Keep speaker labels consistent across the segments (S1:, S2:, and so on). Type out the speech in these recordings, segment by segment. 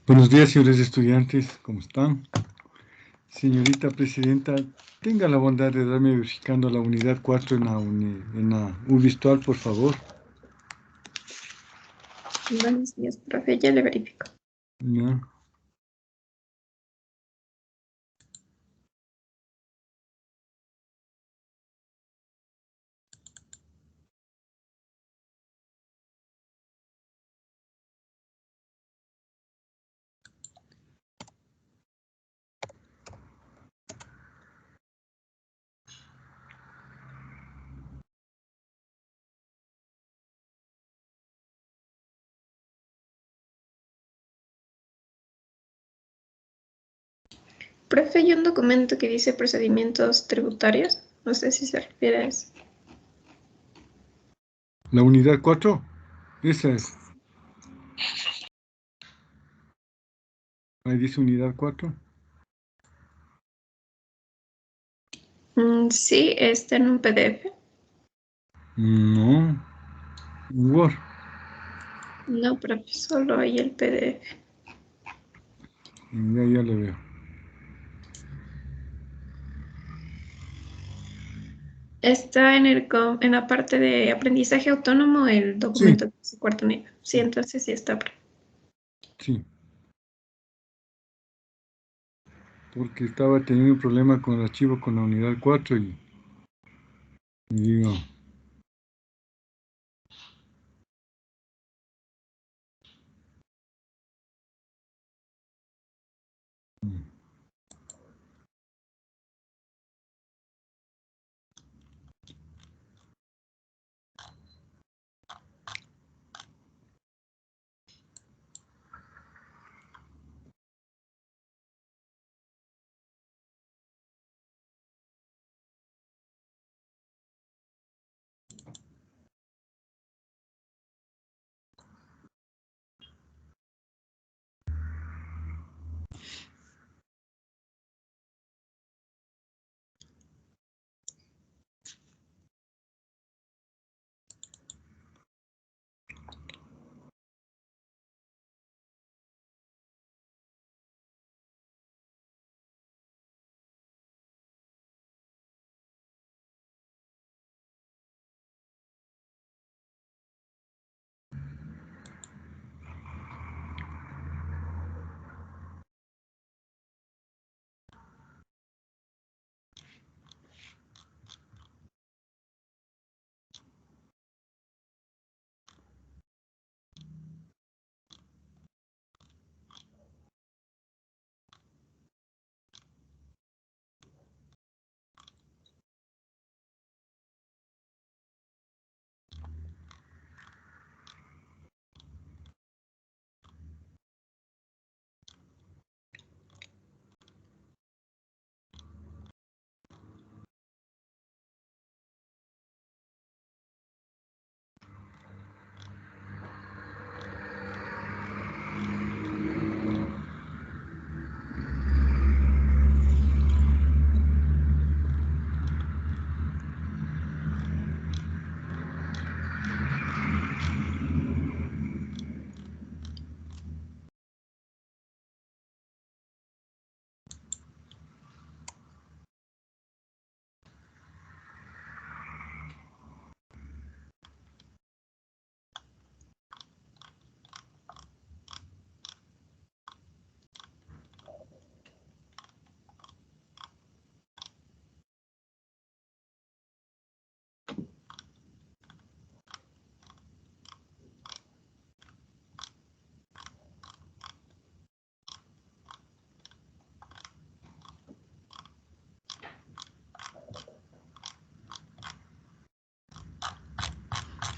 S1: Buenos días, señores estudiantes, ¿cómo están? Señorita presidenta, tenga la bondad de darme verificando la unidad 4 en la virtual, por favor.
S2: Buenos días, profe, ya le verifico.
S1: Ya.
S2: Profe, hay un documento que dice procedimientos tributarios. No sé si se refiere a eso.
S1: La unidad 4, esa es. Ahí dice unidad 4.
S2: Sí, está en un PDF.
S1: No, Word.
S2: No, profe, solo hay el PDF.
S1: Ya le veo.
S2: Está en la parte de aprendizaje autónomo el
S1: Sí,
S2: documento de su cuarto nivel. Sí, entonces sí está, profe.
S1: sí, porque estaba teniendo un problema con el archivo con la unidad 4 y digo,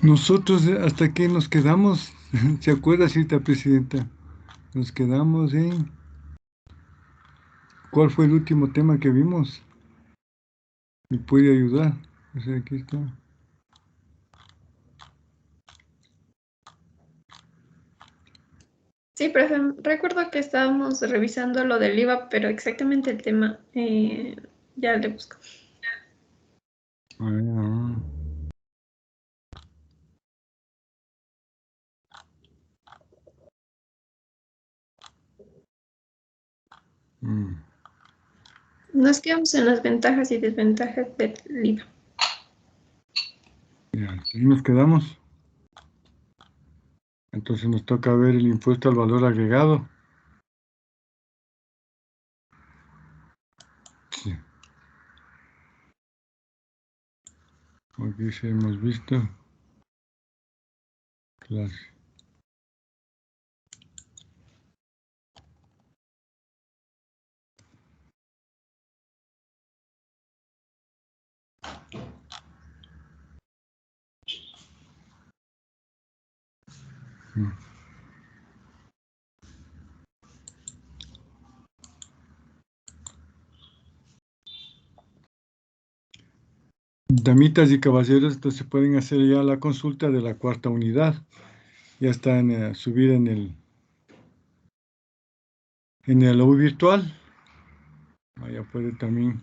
S1: nosotros hasta que nos quedamos, ¿se acuerda, señorita presidenta? Nos quedamos en... ¿Cuál fue el último tema que vimos? ¿Me puede ayudar? O sea, aquí está.
S2: Sí, profe, recuerdo que estábamos revisando lo del IVA, pero exactamente el tema ya le busco.
S1: Ah,
S2: Nos quedamos en las ventajas y desventajas del IVA.
S1: Ya, ahí nos quedamos. Entonces nos toca ver el impuesto al valor agregado. Sí. Aquí sí hemos visto. Clase. Damitas y caballeros, entonces pueden hacer ya la consulta de la cuarta unidad. Ya está subida en el U virtual. Ya puede también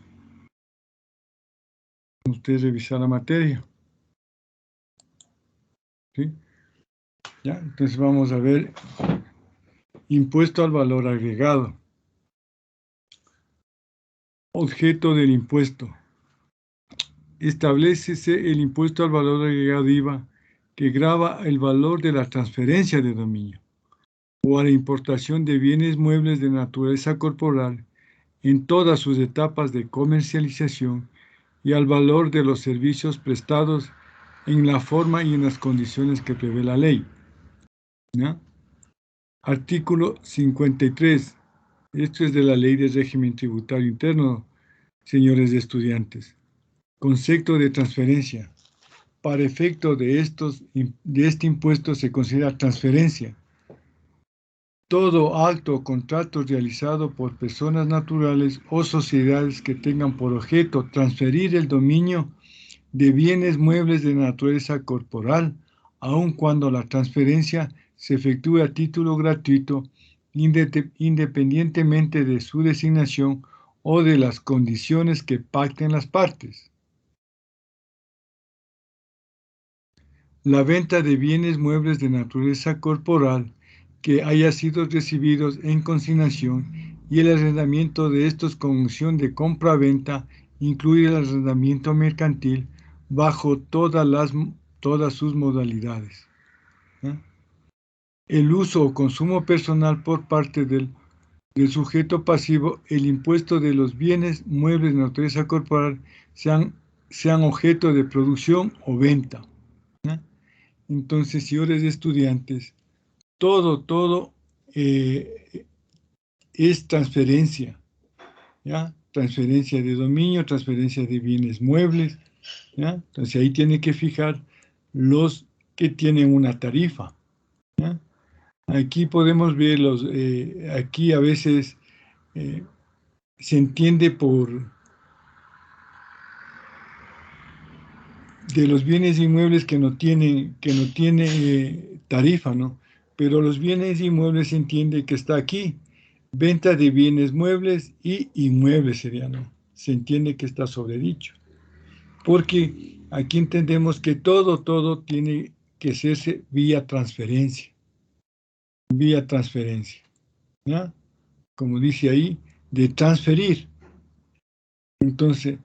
S1: usted revisar la materia. ¿Sí? Ya, entonces vamos a ver impuesto al valor agregado. Objeto del impuesto. Establécese el impuesto al valor agregado IVA que grava el valor de la transferencia de dominio o a la importación de bienes muebles de naturaleza corporal en todas sus etapas de comercialización y al valor de los servicios prestados en la forma y en las condiciones que prevé la ley. ¿Ya? Artículo 53. Esto es de la Ley de Régimen Tributario Interno, señores estudiantes. Concepto de transferencia. Para efecto de este impuesto se considera transferencia todo acto o contrato realizado por personas naturales o sociedades que tengan por objeto transferir el dominio de bienes muebles de naturaleza corporal, aun cuando la transferencia se efectúe a título gratuito, independientemente de su designación o de las condiciones que pacten las partes. La venta de bienes muebles de naturaleza corporal que haya sido recibidos en consignación y el arrendamiento de estos con unción de compra-venta incluye el arrendamiento mercantil bajo todas sus modalidades. ¿Eh? El uso o consumo personal por parte del sujeto pasivo, el impuesto de los bienes muebles de naturaleza corporal sean objeto de producción o venta. ¿Eh? Entonces, señores estudiantes, todo es transferencia, ¿ya? Transferencia de dominio, transferencia de bienes muebles, ¿ya? Entonces ahí tiene que fijar los que tienen una tarifa, ¿ya? Aquí podemos ver aquí a veces se entiende de los bienes inmuebles que no tiene tarifa, ¿no? Pero los bienes inmuebles se entiende que está aquí. Venta de bienes muebles y inmuebles sería, ¿no? Se entiende que está sobredicho. Porque aquí entendemos que todo tiene que hacerse vía transferencia. Vía transferencia. ¿Ya? Como dice ahí, de transferir. Entonces,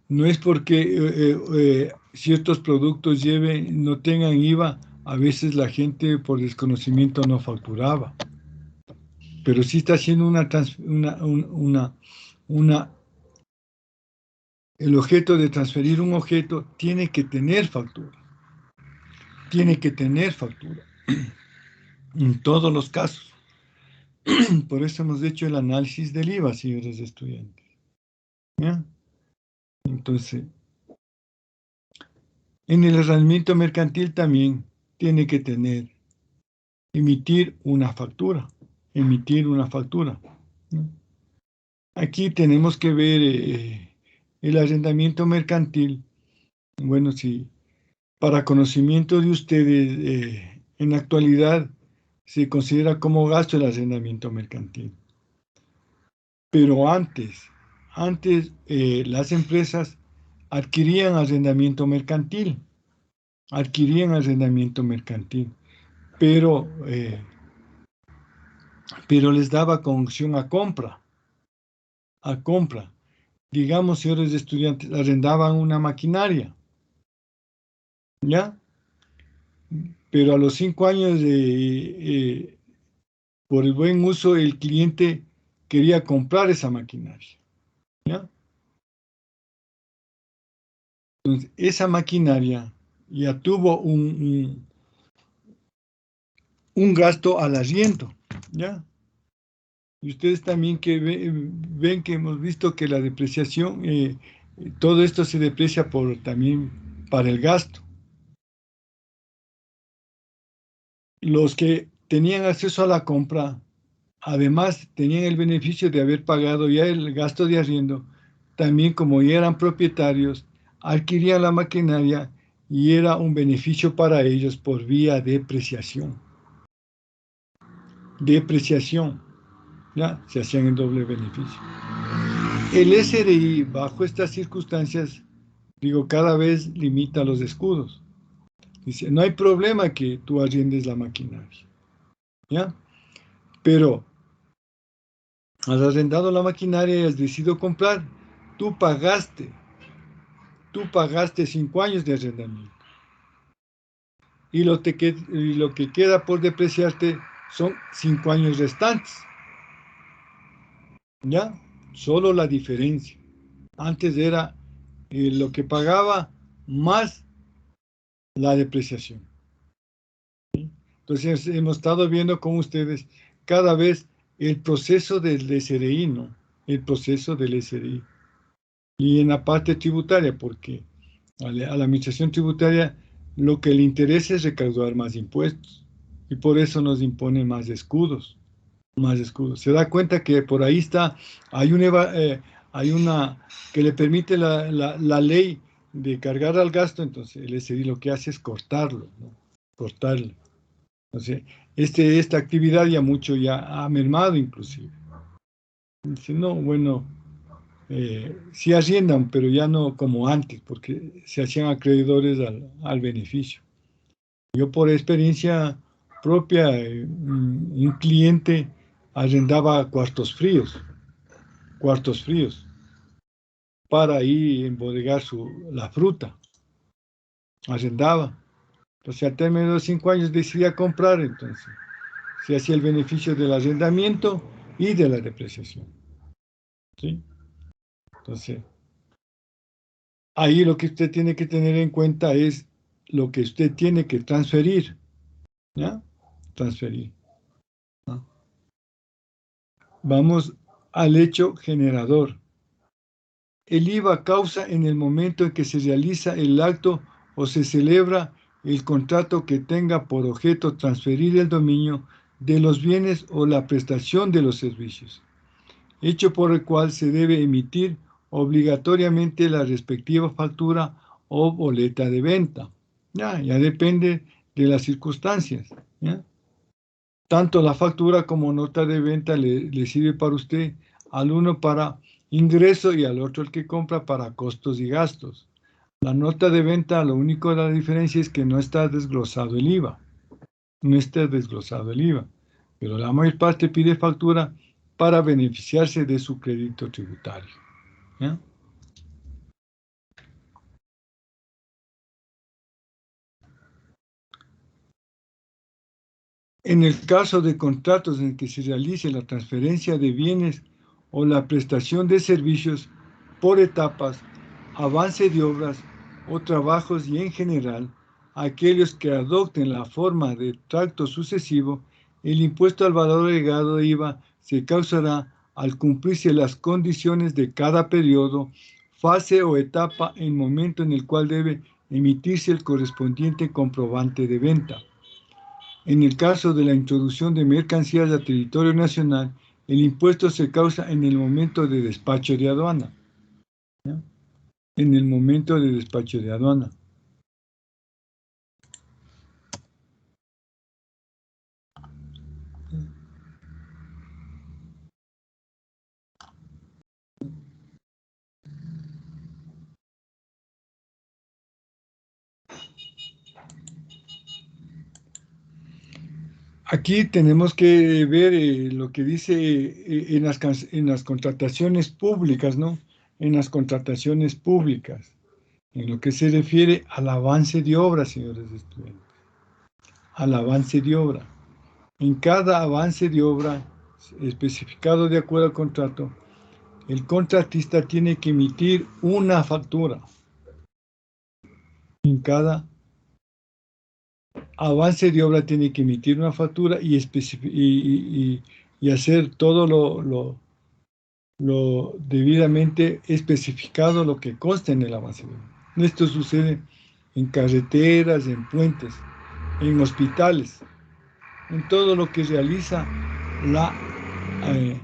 S1: no es porque ciertos productos no tengan IVA, a veces la gente por desconocimiento no facturaba. Pero sí está haciendo el objeto de transferir un objeto tiene que tener factura. Tiene que tener factura. En todos los casos. Por eso hemos hecho el análisis del IVA, señores estudiantes. ¿Ya? Entonces, en el arrendamiento mercantil también tiene que emitir una factura. Emitir una factura. ¿Ya? Aquí tenemos que ver el arrendamiento mercantil. Bueno, sí. Para conocimiento de ustedes, en la actualidad se considera como gasto el arrendamiento mercantil. Pero antes las empresas adquirían arrendamiento mercantil, pero les daba con opción a compra. a compra. Digamos, señores estudiantes, arrendaban una maquinaria, ¿ya? Pero a los 5 años por el buen uso, el cliente quería comprar esa maquinaria, ¿ya? Entonces, esa maquinaria ya tuvo un gasto al arriendo, ¿ya? Y ustedes también que ven que hemos visto que la depreciación, todo esto se deprecia también para el gasto. Los que tenían acceso a la compra, además tenían el beneficio de haber pagado ya el gasto de arriendo, también como ya eran propietarios, adquirían la maquinaria y era un beneficio para ellos por vía de depreciación. Depreciación, ¿ya? Se hacían en doble beneficio. El SRI, bajo estas circunstancias, digo, cada vez limita los escudos. Dice, no hay problema que tú arriendes la maquinaria, ¿ya? Pero has arrendado la maquinaria y has decidido comprar, tú pagaste 5 años de arrendamiento. Y lo que queda por depreciarte son 5 años restantes, ¿ya? Solo la diferencia. Antes era lo que pagaba más la depreciación. Entonces hemos estado viendo con ustedes cada vez el proceso del SRI, ¿no? El proceso del SRI. Y en la parte tributaria, porque a la administración tributaria lo que le interesa es recaudar más impuestos. Y por eso nos impone más escudos, más escudos. Se da cuenta que por ahí hay una que le permite la ley de cargar al gasto, entonces el SRI lo que hace es cortarlo, ¿no? Cortarlo. Entonces, esta actividad ya ha mermado inclusive. Dice, no, bueno, sí arriendan, pero ya no como antes, porque se hacían acreedores al beneficio. Yo por experiencia propia, un cliente arrendaba cuartos fríos, para ahí embodegar la fruta, arrendaba. Entonces, al término de los 5 años decidía comprar, entonces se hacía el beneficio del arrendamiento y de la depreciación, ¿sí? Entonces, ahí lo que usted tiene que tener en cuenta es lo que usted tiene que transferir, ¿ya? Transferir, ¿no? Vamos al hecho generador. El IVA causa en el momento en que se realiza el acto o se celebra el contrato que tenga por objeto transferir el dominio de los bienes o la prestación de los servicios, hecho por el cual se debe emitir obligatoriamente la respectiva factura o boleta de venta. Ya depende de las circunstancias, ¿ya? Tanto la factura como nota de venta le sirve para usted, al uno para ingreso y al otro el que compra para costos y gastos. La nota de venta, lo único de la diferencia es que no está desglosado el IVA. No está desglosado el IVA. Pero la mayor parte pide factura para beneficiarse de su crédito tributario, ¿ya? En el caso de contratos en que se realice la transferencia de bienes o la prestación de servicios por etapas, avance de obras o trabajos y en general, aquellos que adopten la forma de tracto sucesivo, el impuesto al valor agregado de IVA se causará al cumplirse las condiciones de cada periodo, fase o etapa en momento en el cual debe emitirse el correspondiente comprobante de venta. En el caso de la introducción de mercancías a territorio nacional, el impuesto se causa en el momento de despacho de aduana, ¿ya? En el momento de despacho de aduana. aquí tenemos que ver lo que dice en las contrataciones públicas, ¿no? En las contrataciones públicas, en lo que se refiere al avance de obra, señores estudiantes, al avance de obra. En cada avance de obra especificado de acuerdo al contrato, el contratista tiene que emitir una factura. En cada avance de obra tiene que emitir una factura y hacer todo lo debidamente especificado, lo que consta en el avance de obra. Esto sucede en carreteras, en puentes, en hospitales, en todo lo que realiza la, eh,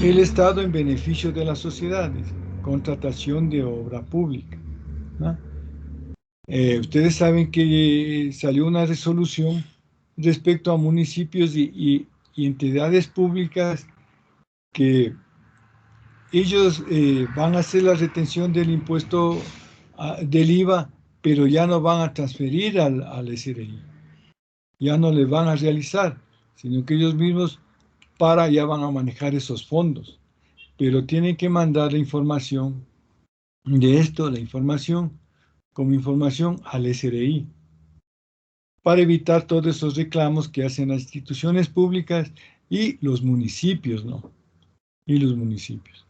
S1: el Estado en beneficio de las sociedades, contratación de obra pública, ¿no? Ustedes saben que salió una resolución respecto a municipios y entidades públicas que ellos van a hacer la retención del impuesto del IVA, pero ya no van a transferir al SRI, ya no le van a realizar, sino que ellos mismos ya van a manejar esos fondos, pero tienen que mandar la información de esto, la información como información al SRI, para evitar todos esos reclamos que hacen las instituciones públicas y los municipios, ¿no? Y los municipios.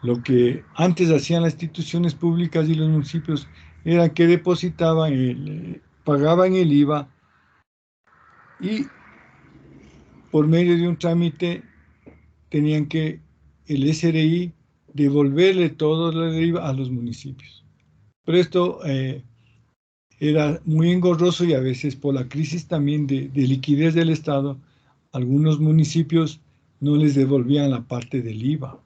S1: Lo que antes hacían las instituciones públicas y los municipios era que depositaban, pagaban el IVA y por medio de un trámite tenían que el SRI devolverle todo el IVA a los municipios. Pero esto era muy engorroso y a veces por la crisis también de liquidez del Estado, algunos municipios no les devolvían la parte del IVA,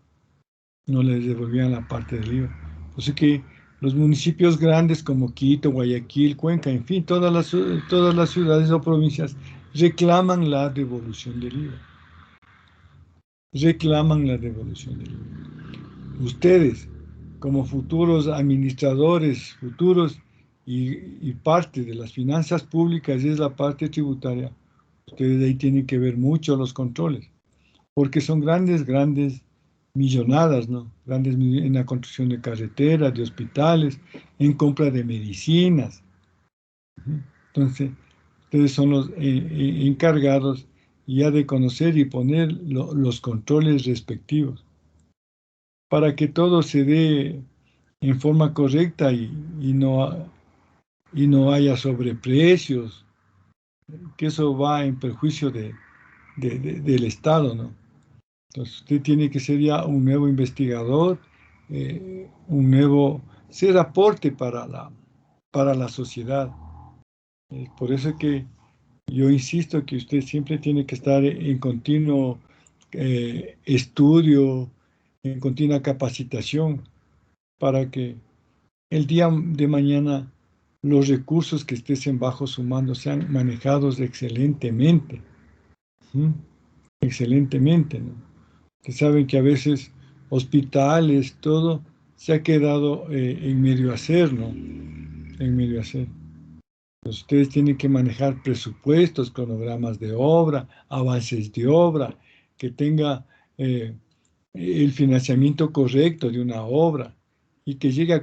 S1: no les devolvían la parte del IVA. Así que los municipios grandes como Quito, Guayaquil, Cuenca, en fin, todas las ciudades o provincias reclaman la devolución del IVA. Reclaman la devolución del IVA. Ustedes, como futuros administradores, futuros y parte de las finanzas públicas es la parte tributaria, ustedes ahí tienen que ver mucho los controles, porque son grandes millonadas, ¿no? En la construcción de carreteras, de hospitales, en compra de medicinas. Entonces, ustedes son los encargados ya de conocer y poner los controles respectivos para que todo se dé en forma correcta y no haya sobreprecios, que eso va en perjuicio del Estado, ¿no? Entonces usted tiene que ser ya un nuevo investigador, ser aporte para la sociedad. Por eso es que yo insisto que usted siempre tiene que estar en continuo estudio, en continua capacitación, para que el día de mañana los recursos que estén bajo su mando sean manejados excelentemente. ¿Sí? Excelentemente, ¿no? Que saben que a veces hospitales, todo, se ha quedado en medio hacer, ¿no? En medio hacer. Entonces, ustedes tienen que manejar presupuestos, cronogramas de obra, avances de obra, que tenga el financiamiento correcto de una obra y que llegue a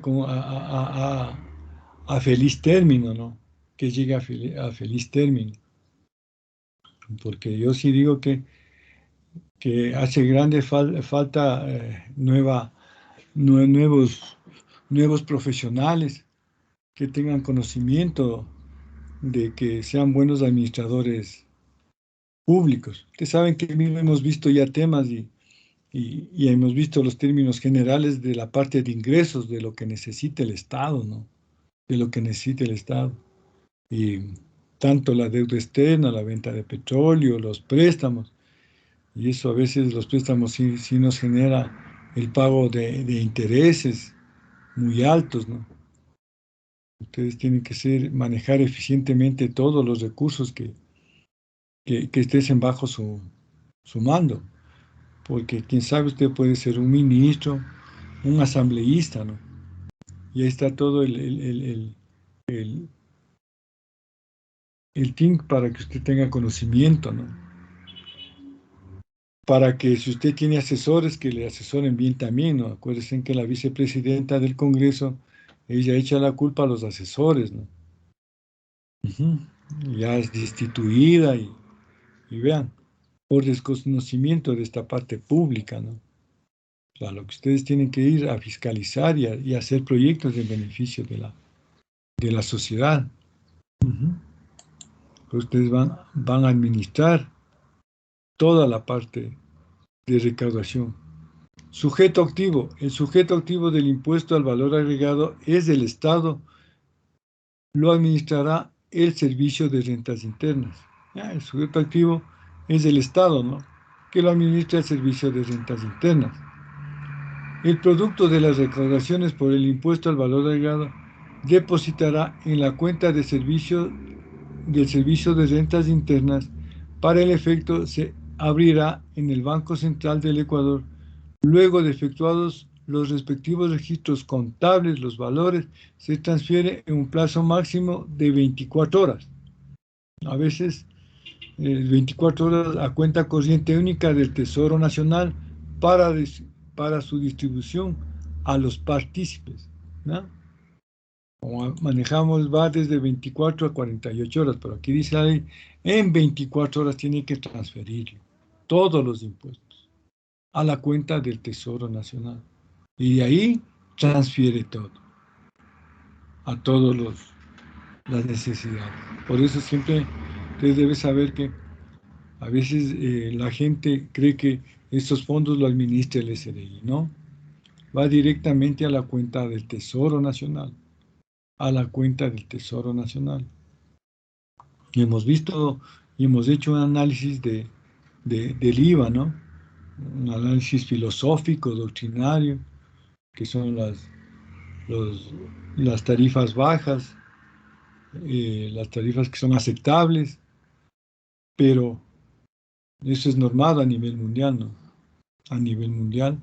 S1: feliz término, ¿no? Que llegue a feliz término. Porque yo sí digo que hace grande falta nuevos, nuevos profesionales que tengan conocimiento de que sean buenos administradores públicos. Ustedes saben que mismo hemos visto ya temas y hemos visto los términos generales de la parte de ingresos, de lo que necesita el Estado, ¿no? De lo que necesita el Estado. Y tanto la deuda externa, la venta de petróleo, los préstamos, y eso a veces los préstamos sí nos genera el pago de intereses muy altos, ¿no? Ustedes tienen que manejar eficientemente todos los recursos que estén bajo su mando, porque quién sabe, usted puede ser un ministro, un asambleísta, ¿no? Y ahí está todo el el TIC para que usted tenga conocimiento, ¿no? Para que si usted tiene asesores, que le asesoren bien también, ¿no? Acuérdense que la vicepresidenta del Congreso, ella echa la culpa a los asesores, ¿no? Ujú. Ya es destituida y vean, por desconocimiento de esta parte pública, ¿no? O sea, lo que ustedes tienen que ir a fiscalizar y hacer proyectos en beneficio de la sociedad. Ujú. Pues ustedes van a administrar toda la parte de recaudación. Sujeto activo. El sujeto activo del impuesto al valor agregado es el Estado. Lo administrará el Servicio de Rentas Internas. Ya, el sujeto activo es el Estado, ¿no? Que lo administra el Servicio de Rentas Internas. El producto de las recaudaciones por el impuesto al valor agregado depositará en la cuenta de servicio del Servicio de Rentas Internas. Para el efecto se abrirá en el Banco Central del Ecuador. Luego de efectuados los respectivos registros contables, los valores se transfiere en un plazo máximo de 24 horas. A veces 24 horas a cuenta corriente única del Tesoro Nacional para, para su distribución a los partícipes, ¿no? Como manejamos va desde 24 a 48 horas, pero aquí dice la ley, en 24 horas tiene que transferir todos los impuestos a la cuenta del Tesoro Nacional. Y de ahí transfiere todo, a todas las necesidades. Por eso siempre usted debe saber que a veces la gente cree que estos fondos lo administra el SRI, ¿no? Va directamente a la cuenta del Tesoro Nacional, a la cuenta del Tesoro Nacional. Y hemos visto y hemos hecho un análisis del IVA, ¿no? Un análisis filosófico, doctrinario, que son las tarifas bajas, las tarifas que son aceptables, pero eso es normado a nivel mundial, ¿no? A nivel mundial.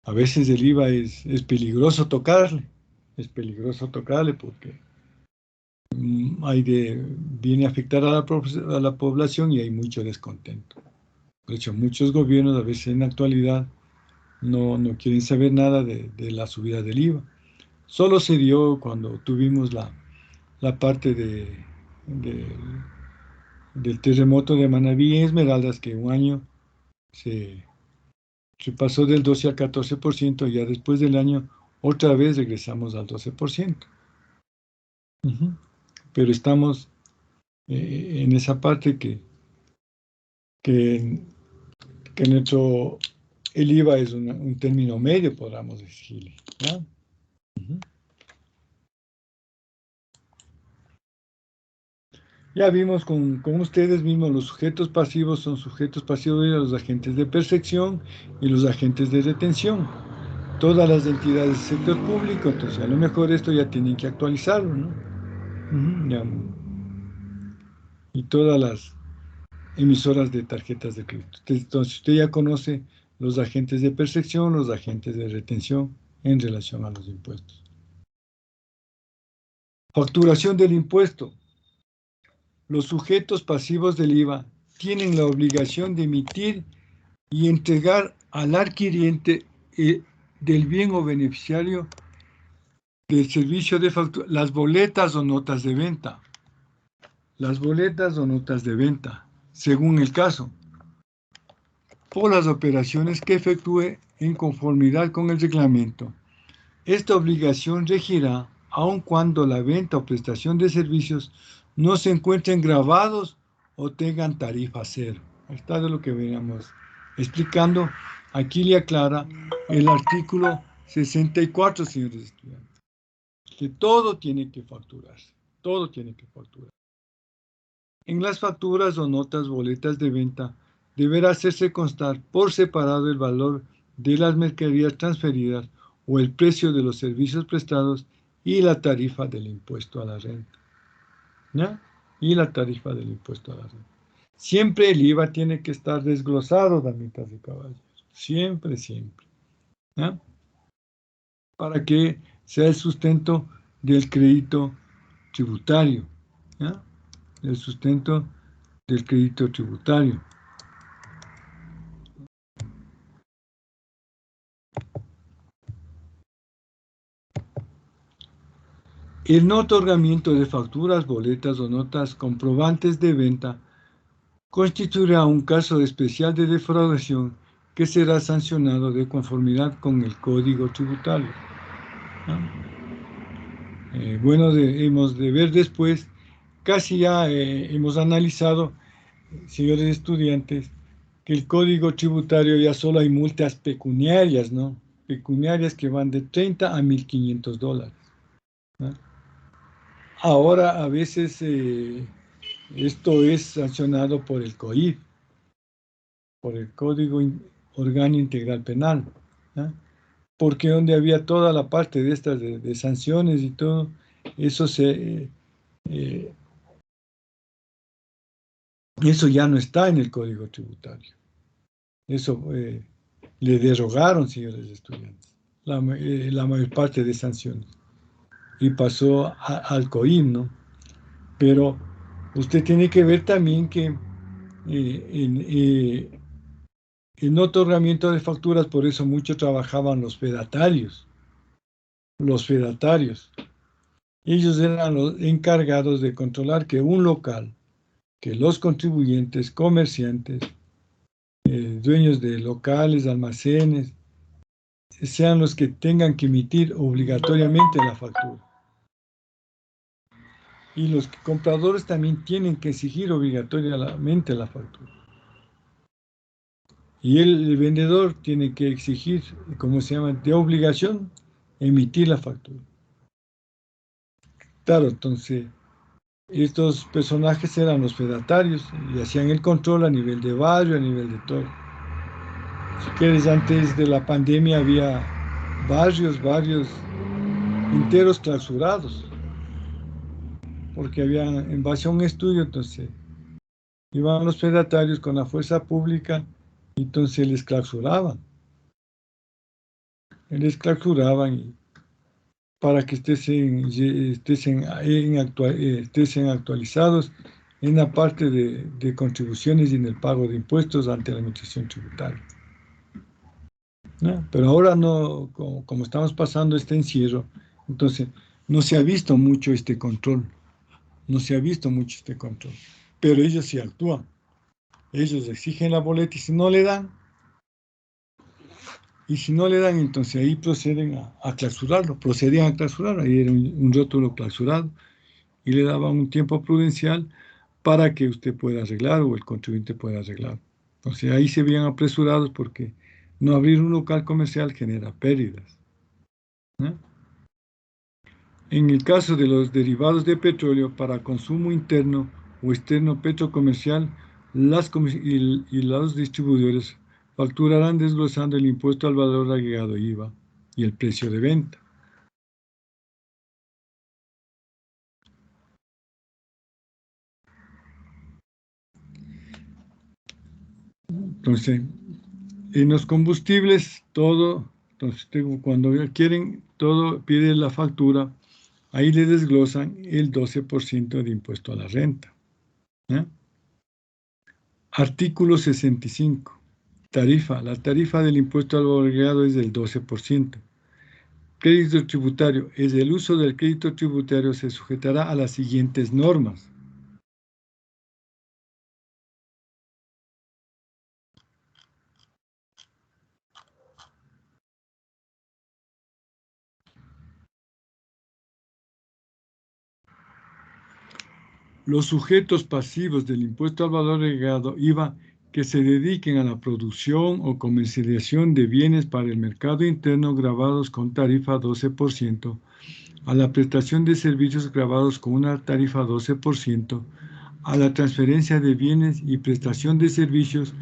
S1: A veces el IVA es es peligroso tocarle porque viene a afectar a a la población y hay mucho descontento. De hecho, muchos gobiernos a veces en la actualidad no quieren saber nada de la subida del IVA. Solo se dio cuando tuvimos la parte de- del terremoto de Manabí y Esmeraldas, que un año se, se pasó del 12 al 14%, y ya después del año otra vez regresamos al 12%. Ujú. Pero estamos en esa parte que, que nuestro, el IVA es un término medio, podríamos decirle, ¿no? Ujú. Ya vimos con ustedes mismos, los sujetos pasivos son sujetos pasivos de los agentes de percepción y los agentes de retención. Todas las entidades del sector público, entonces a lo mejor esto ya tienen que actualizarlo, ¿no? Ujú, ya, y todas las emisoras de tarjetas de crédito. Entonces usted ya conoce los agentes de percepción, los agentes de retención en relación a los impuestos. Facturación del impuesto. Los sujetos pasivos del IVA tienen la obligación de emitir y entregar al adquiriente del bien o beneficiario del servicio de factura las boletas o notas de venta. Las boletas o notas de venta, según el caso, por las operaciones que efectúe en conformidad con el reglamento. Esta obligación regirá aun cuando la venta o prestación de servicios no se encuentren grabados o tengan tarifa cero. Ahí está de lo que veníamos explicando. Aquí le aclara el artículo 64, señores estudiantes, que todo tiene que facturarse, todo tiene que facturar. En las facturas o notas boletas de venta deberá hacerse constar por separado el valor de las mercaderías transferidas o el precio de los servicios prestados y la tarifa del impuesto a la renta. ¿Ya? Y la tarifa del impuesto a la renta. Siempre el IVA tiene que estar desglosado, damitas y caballeros. Siempre, siempre. ¿Ya? Para que sea el sustento del crédito tributario. ¿Ya? el sustento del crédito tributario. El no otorgamiento de facturas, boletas o notas comprobantes de venta constituirá un caso especial de defraudación que será sancionado de conformidad con el Código Tributario. Hemos de ver después, casi ya hemos analizado, señores estudiantes, que el Código Tributario ya solo hay multas pecuniarias, ¿no? Pecuniarias que van de 30 a $1.500, ¿no? Ahora, a veces, esto es sancionado por el COIP, por el Código Orgánico Integral Penal, ¿no? Porque donde había toda la parte de estas de sanciones y todo, eso eso ya no está en el Código Tributario. Eso le derogaron, señores estudiantes, la mayor parte de sanciones. Y pasó al COIM, ¿no? Pero usted tiene que ver también que en no otorgamiento de facturas, por eso mucho trabajaban los fedatarios. Los fedatarios. Ellos eran los encargados de controlar que un local, que los contribuyentes, comerciantes, dueños de locales, almacenes, sean los que tengan que emitir obligatoriamente la factura. Y los compradores también tienen que exigir obligatoriamente la factura. Y el vendedor tiene que exigir, ¿cómo se llama?, de obligación, emitir la factura. Claro, entonces, estos personajes eran los fedatarios y hacían el control a nivel de barrio, a nivel de todo. Si quieres, antes de la pandemia había barrios enteros clausurados, porque habían, en base a un estudio, entonces, iban los fedatarios con la fuerza pública, y entonces les clausuraban. Les clausuraban y para que estén actualizados en la parte de contribuciones y en el pago de impuestos ante la administración tributaria, ¿no? Pero ahora no, como estamos pasando este encierro, entonces no se ha visto mucho este control, pero ellos sí actúan, ellos exigen la boleta y si no le dan, entonces ahí procedían a clausurarlo, ahí era un rótulo clausurado, y le daban un tiempo prudencial para que usted pueda arreglar o el contribuyente pueda arreglar. Entonces ahí se veían apresurados porque no abrir un local comercial genera pérdidas, ¿no? En el caso de los derivados de petróleo para consumo interno o externo petrocomercial, y los distribuidores facturarán desglosando el impuesto al valor agregado IVA y el precio de venta. Entonces, en los combustibles, todo, entonces cuando quieren, todo pide la factura, ahí le desglosan el 12% de impuesto a la renta, ¿eh? Artículo 65. Tarifa. La tarifa del impuesto al valor agregado es del 12%. Crédito tributario. El uso del crédito tributario se sujetará a las siguientes normas. Los sujetos pasivos del impuesto al valor agregado IVA que se dediquen a la producción o comercialización de bienes para el mercado interno gravados con tarifa 12%, a la prestación de servicios gravados con una tarifa 12%, a la transferencia de bienes y prestación de servicios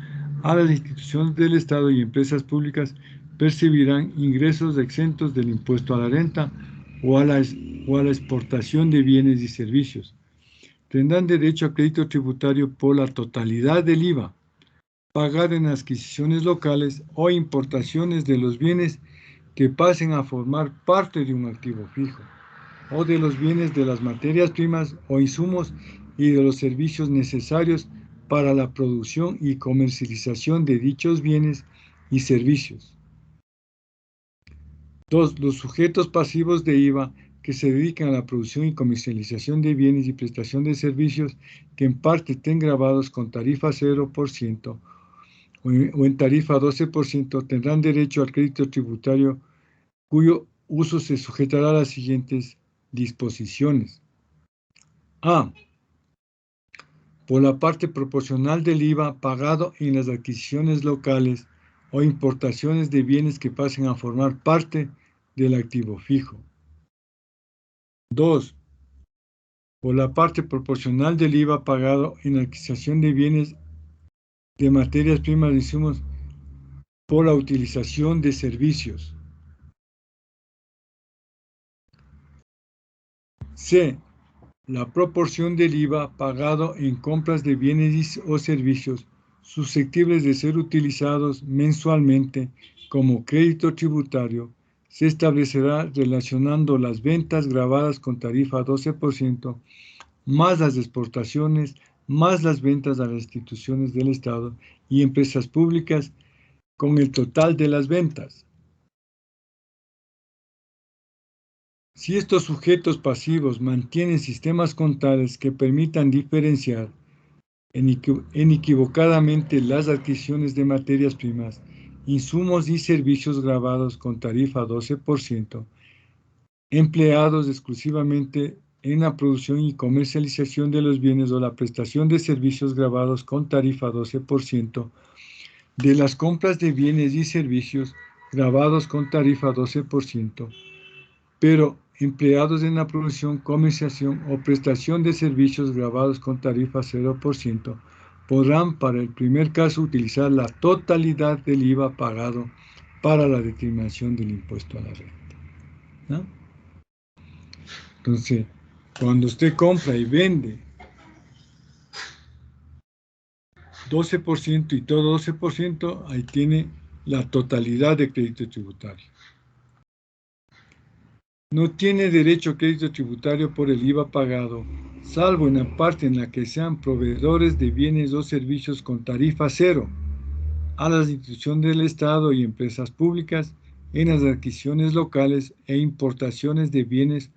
S1: a las instituciones del Estado y empresas públicas percibirán ingresos exentos del impuesto a la renta o a la exportación de bienes y servicios. Tendrán derecho a crédito tributario por la totalidad del IVA, pagar en adquisiciones locales o importaciones de los bienes que pasen a formar parte de un activo fijo, o de los bienes de las materias primas o insumos y de los servicios necesarios para la producción y comercialización de dichos bienes y servicios. 2. Los sujetos pasivos de IVA que se dedican a la producción y comercialización de bienes y prestación de servicios que en parte estén grabados con tarifa 0% o en tarifa 12% tendrán derecho al crédito tributario cuyo uso se sujetará a las siguientes disposiciones. A. Por la parte proporcional del IVA pagado en las adquisiciones locales o importaciones de bienes que pasen a formar parte del activo fijo. 2. Por la parte proporcional del IVA pagado en la adquisición de bienes de materias primas e insumos por la utilización de servicios. C. La proporción del IVA pagado en compras de bienes o servicios susceptibles de ser utilizados mensualmente como crédito tributario se establecerá relacionando las ventas grabadas con tarifa 12%, más las exportaciones, más las ventas a las instituciones del Estado y empresas públicas con el total de las ventas. Si estos sujetos pasivos mantienen sistemas contables que permitan diferenciar inequívocamente las adquisiciones de materias primas, insumos y servicios grabados con tarifa 12%, empleados exclusivamente en la producción y comercialización de los bienes o la prestación de servicios grabados con tarifa 12%, de las compras de bienes y servicios grabados con tarifa 12%, pero empleados en la producción, comercialización o prestación de servicios grabados con tarifa 0%, podrán para el primer caso utilizar la totalidad del IVA pagado para la determinación del impuesto a la renta, ¿no? Entonces, cuando usted compra y vende 12% y todo 12%, ahí tiene la totalidad de crédito tributario. No tiene derecho a crédito tributario por el IVA pagado, salvo en la parte en la que sean proveedores de bienes o servicios con tarifa cero a las instituciones del Estado y empresas públicas en las adquisiciones locales e importaciones de bienes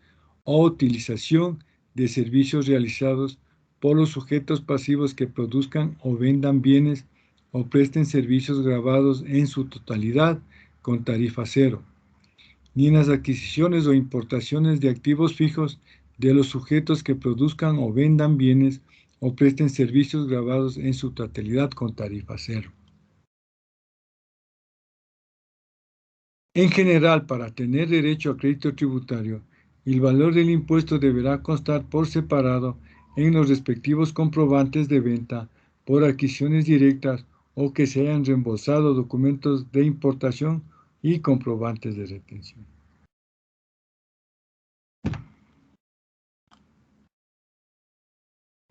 S1: o utilización de servicios realizados por los sujetos pasivos que produzcan o vendan bienes o presten servicios grabados en su totalidad con tarifa cero, ni en las adquisiciones o importaciones de activos fijos de los sujetos que produzcan o vendan bienes o presten servicios grabados en su totalidad con tarifa cero. En general, para tener derecho a crédito tributario, el valor del impuesto deberá constar por separado en los respectivos comprobantes de venta por adquisiciones directas o que se hayan reembolsado documentos de importación y comprobantes de retención.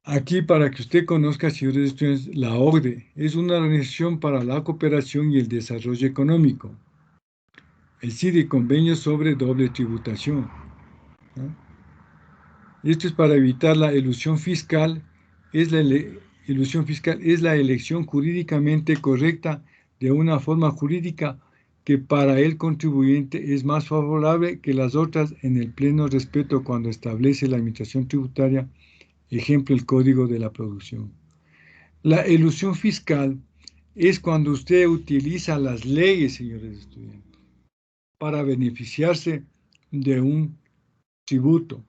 S1: Aquí, para que usted conozca, señores estudiantes, la OCDE es una organización para la cooperación y el desarrollo económico. El CIDE, convenio sobre doble tributación, ¿no? Esto es para evitar la elusión fiscal. Elusión fiscal es la elección jurídicamente correcta de una forma jurídica que para el contribuyente es más favorable que las otras en el pleno respeto cuando establece la administración tributaria, ejemplo, el Código de la Producción. La elusión fiscal es cuando usted utiliza las leyes, señores estudiantes, para beneficiarse de un tributo,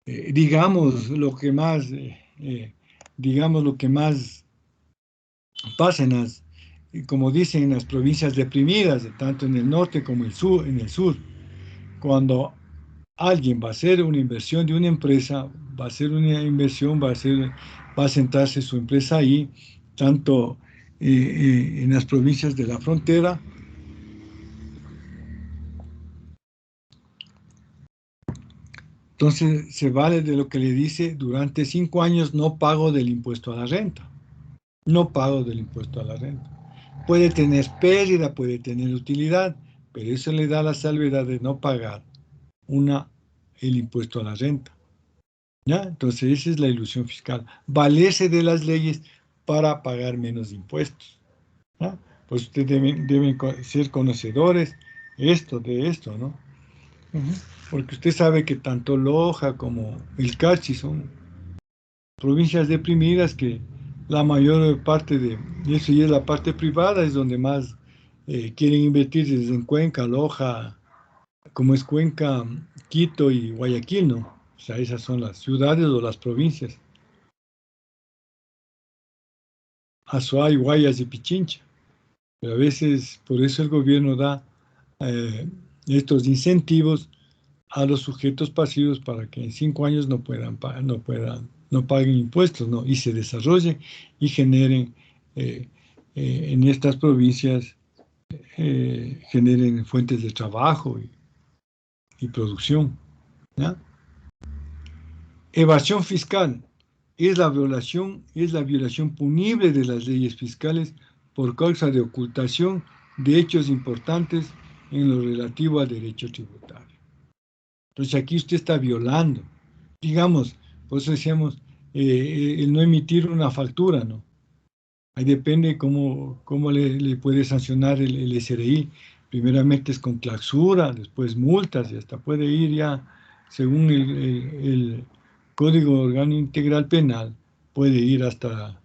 S1: digamos lo que más pasa como dicen, en las provincias deprimidas, tanto en el norte como en el sur, cuando alguien va a hacer una inversión de una empresa, va a sentarse su empresa ahí, tanto en las provincias de la frontera. Entonces, se vale de lo que le dice: durante 5 años no pago del impuesto a la renta. No pago del impuesto a la renta. Puede tener pérdida, puede tener utilidad, pero eso le da la salvedad de no pagar el impuesto a la renta. ¿Ya? Entonces, esa es la ilusión fiscal. Valerse de las leyes para pagar menos impuestos. ¿Ya? Pues ustedes deben ser conocedores de esto, ¿no? Ujú. Porque usted sabe que tanto Loja como el Carchi son provincias deprimidas que la mayor parte y eso ya es la parte privada, es donde más quieren invertir desde en Cuenca, Loja, como es Cuenca, Quito y Guayaquil, ¿no? O sea, esas son las ciudades o las provincias. Azuay, Guayas y Pichincha. Pero a veces, por eso el gobierno da eh, estos incentivos a los sujetos pasivos para que en 5 años no paguen impuestos, ¿no? Y se desarrollen y generen en estas provincias, generen fuentes de trabajo y producción, ¿ya? Evasión fiscal es la violación punible de las leyes fiscales por causa de ocultación de hechos importantes en lo relativo al derecho tributario. Entonces aquí usted está violando, digamos, por eso decíamos, el no emitir una factura, ¿no? Ahí depende cómo le puede sancionar el SRI. Primeramente es con clausura, después multas y hasta puede ir ya, según el Código Orgánico Integral Penal, puede ir hasta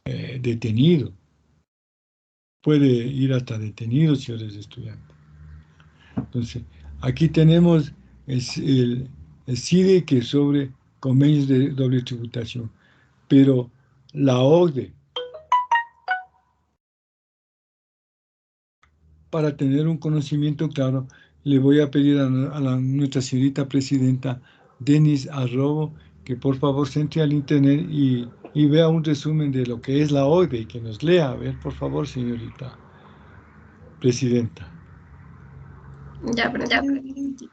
S1: detenido. Puede ir hasta detenido, señores estudiantes. Entonces, aquí tenemos el CIDE que es sobre convenios de doble tributación, pero la OCDE, para tener un conocimiento claro, le voy a pedir nuestra señorita presidenta, Denis Arrobo, que por favor se entre al internet y vea un resumen de lo que es la OCDE y que nos lea. A ver, por favor, señorita presidenta.
S2: Ya, pero déjenme un momentito.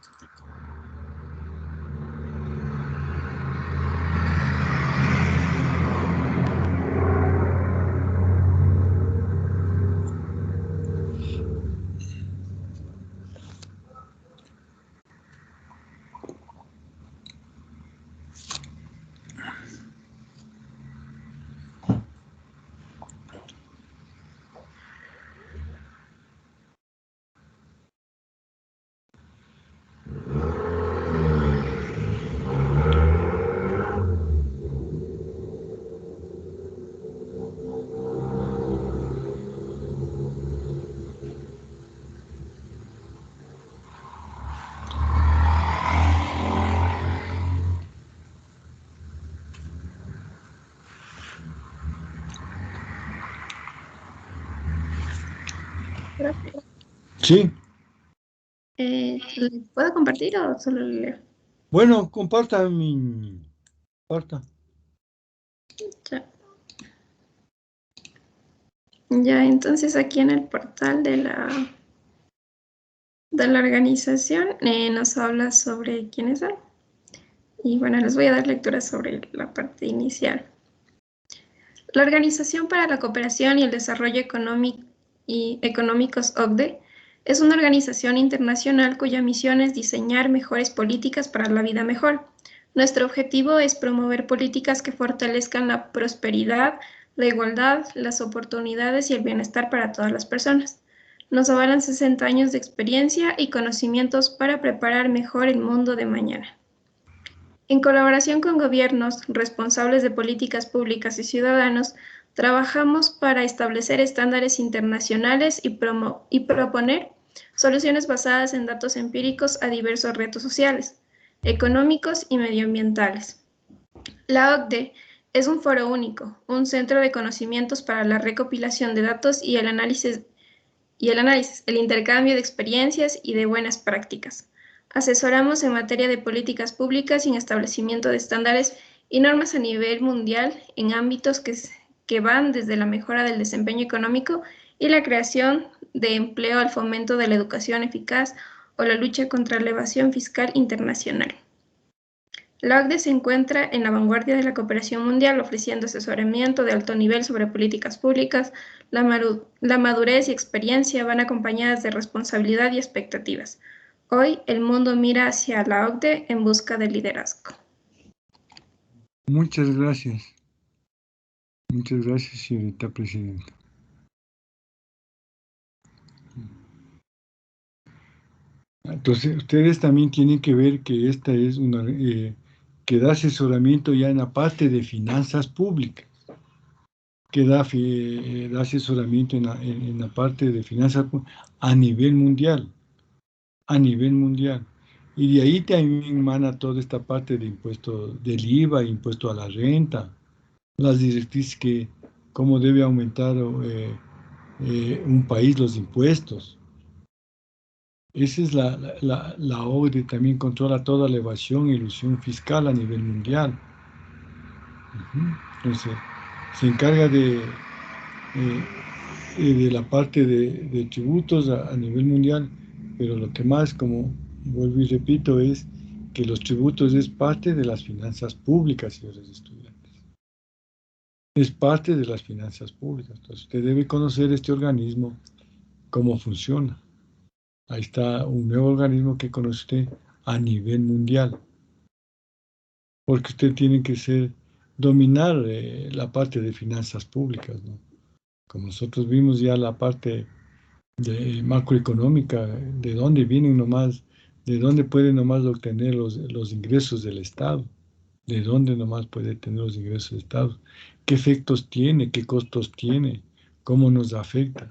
S2: Profe,
S1: Sí,
S2: ¿le puedo compartir o solo le leo?
S1: bueno, comparta.
S2: Ya. Ya, entonces aquí en el portal de la organización nos habla sobre quiénes son. Y bueno, les voy a dar lectura sobre la parte inicial. La Organización para la Cooperación y el Desarrollo Económicos OCDE es una organización internacional cuya misión es diseñar mejores políticas para la vida mejor. Nuestro objetivo es promover políticas que fortalezcan la prosperidad, la igualdad, las oportunidades y el bienestar para todas las personas. Nos avalan 60 años de experiencia y conocimientos para preparar mejor el mundo de mañana. En colaboración con gobiernos, responsables de políticas públicas y ciudadanos, trabajamos para establecer estándares internacionales y proponer soluciones basadas en datos empíricos a diversos retos sociales, económicos y medioambientales. La OCDE es un foro único, un centro de conocimientos para la recopilación de datos y el intercambio de experiencias y de buenas prácticas. Asesoramos en materia de políticas públicas y en establecimiento de estándares y normas a nivel mundial en ámbitos que van desde la mejora del desempeño económico y la creación de empleo al fomento de la educación eficaz o la lucha contra la evasión fiscal internacional. La OCDE se encuentra en la vanguardia de la cooperación mundial, ofreciendo asesoramiento de alto nivel sobre políticas públicas. La madurez y experiencia van acompañadas de responsabilidad y expectativas. Hoy, el mundo mira hacia la OCDE en busca de liderazgo.
S1: Muchas gracias. Muchas gracias, señorita presidenta. Entonces, ustedes también tienen que ver que esta es una, que da asesoramiento ya en la parte de finanzas públicas, que da asesoramiento en la parte de finanzas a nivel mundial, a nivel mundial. Y de ahí también emana toda esta parte de impuesto del IVA, impuesto a la renta, las directrices que cómo debe aumentar un país los impuestos. Esa es la OCDE, también controla toda la evasión y elusión fiscal a nivel mundial. Ujú. Entonces, se encarga de la parte de tributos a nivel mundial, pero lo que más, como vuelvo y repito, es que los tributos es parte de las finanzas públicas, señores estudiantes. Es parte de las finanzas públicas. Entonces, usted debe conocer este organismo, cómo funciona. Ahí está un nuevo organismo que conoce usted a nivel mundial, porque usted tiene que dominar la parte de finanzas públicas, ¿no? Como nosotros vimos ya la parte de macroeconómica, de dónde vienen nomás, de dónde puede nomás obtener los ingresos del Estado, de dónde nomás puede tener los ingresos del Estado, qué efectos tiene, qué costos tiene, cómo nos afecta.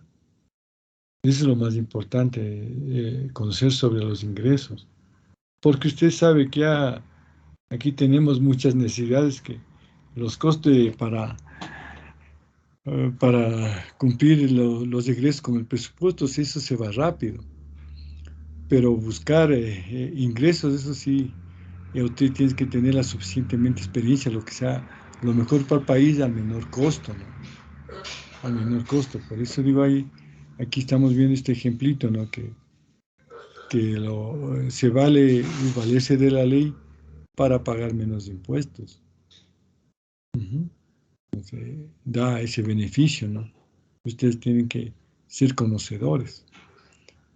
S1: Eso es lo más importante, conocer sobre los ingresos, porque usted sabe que aquí tenemos muchas necesidades que los costes para cumplir los egresos con el presupuesto, sí, eso se va rápido, pero buscar ingresos, eso sí, usted tiene que tener la suficientemente experiencia, lo que sea lo mejor para el país al menor costo, ¿no? Al menor costo. Por eso digo ahí, aquí estamos viendo este ejemplito, ¿no? Que se vale valerse de la ley para pagar menos impuestos. Ujú. Entonces, da ese beneficio, ¿no? Ustedes tienen que ser conocedores.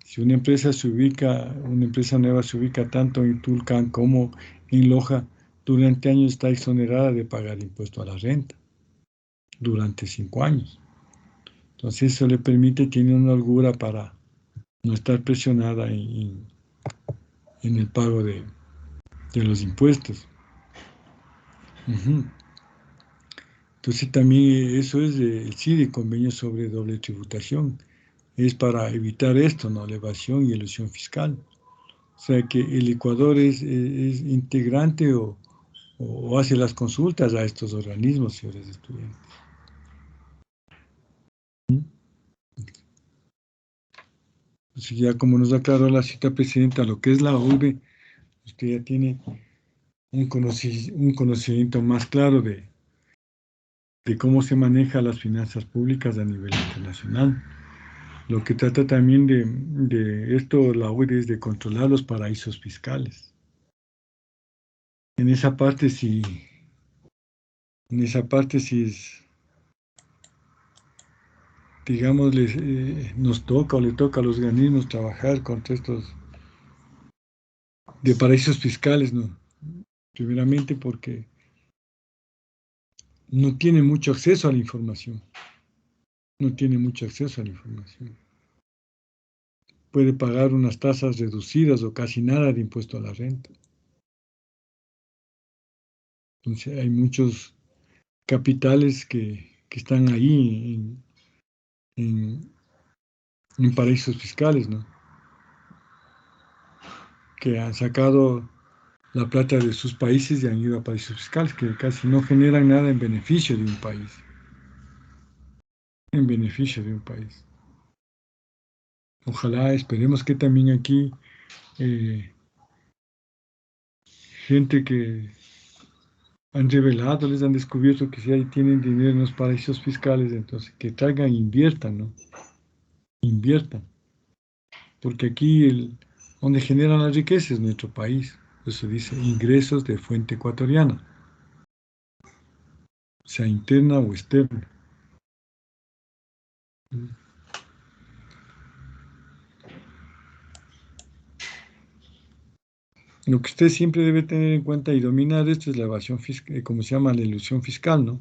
S1: Si una empresa nueva se ubica tanto en Tulcán como en Loja, durante años está exonerada de pagar impuesto a la renta, durante 5 años. Entonces eso le permite, tiene una holgura para no estar presionada en el pago de los impuestos. Ujú. Entonces también eso es el CIDE, Convenio sobre Doble Tributación. Es para evitar esto, ¿no? La evasión y elusión fiscal. O sea que el Ecuador es integrante o hace las consultas a estos organismos, señores estudiantes. ¿Mm? Pues ya como nos aclaró la cita presidenta, lo que es la URBE, usted ya tiene un conocimiento más claro de cómo se manejan las finanzas públicas a nivel internacional. Lo que trata también de esto, la URBE, es de controlar los paraísos fiscales. En esa parte sí, en esa parte sí es, digamos, nos toca o le toca a los organismos trabajar contra estos de paraísos fiscales, ¿no? Primeramente porque no tiene mucho acceso a la información, no tiene mucho acceso a la información. Puede pagar unas tasas reducidas o casi nada de impuesto a la renta. Entonces hay muchos capitales que están ahí en, en paraísos fiscales, ¿no? Que han sacado la plata de sus países y han ido a paraísos fiscales que casi no generan nada en beneficio de un país, en beneficio de un país. Ojalá, esperemos que también aquí eh, gente que han revelado, les han descubierto que si ahí tienen dinero en los paraísos fiscales, entonces que traigan, inviertan, ¿no? Inviertan, porque aquí donde generan la riqueza es nuestro país. Eso dice ingresos de fuente ecuatoriana, sea interna o externa. Lo que usted siempre debe tener en cuenta y dominar esto es la evasión fiscal, como se llama la ilusión fiscal, ¿no?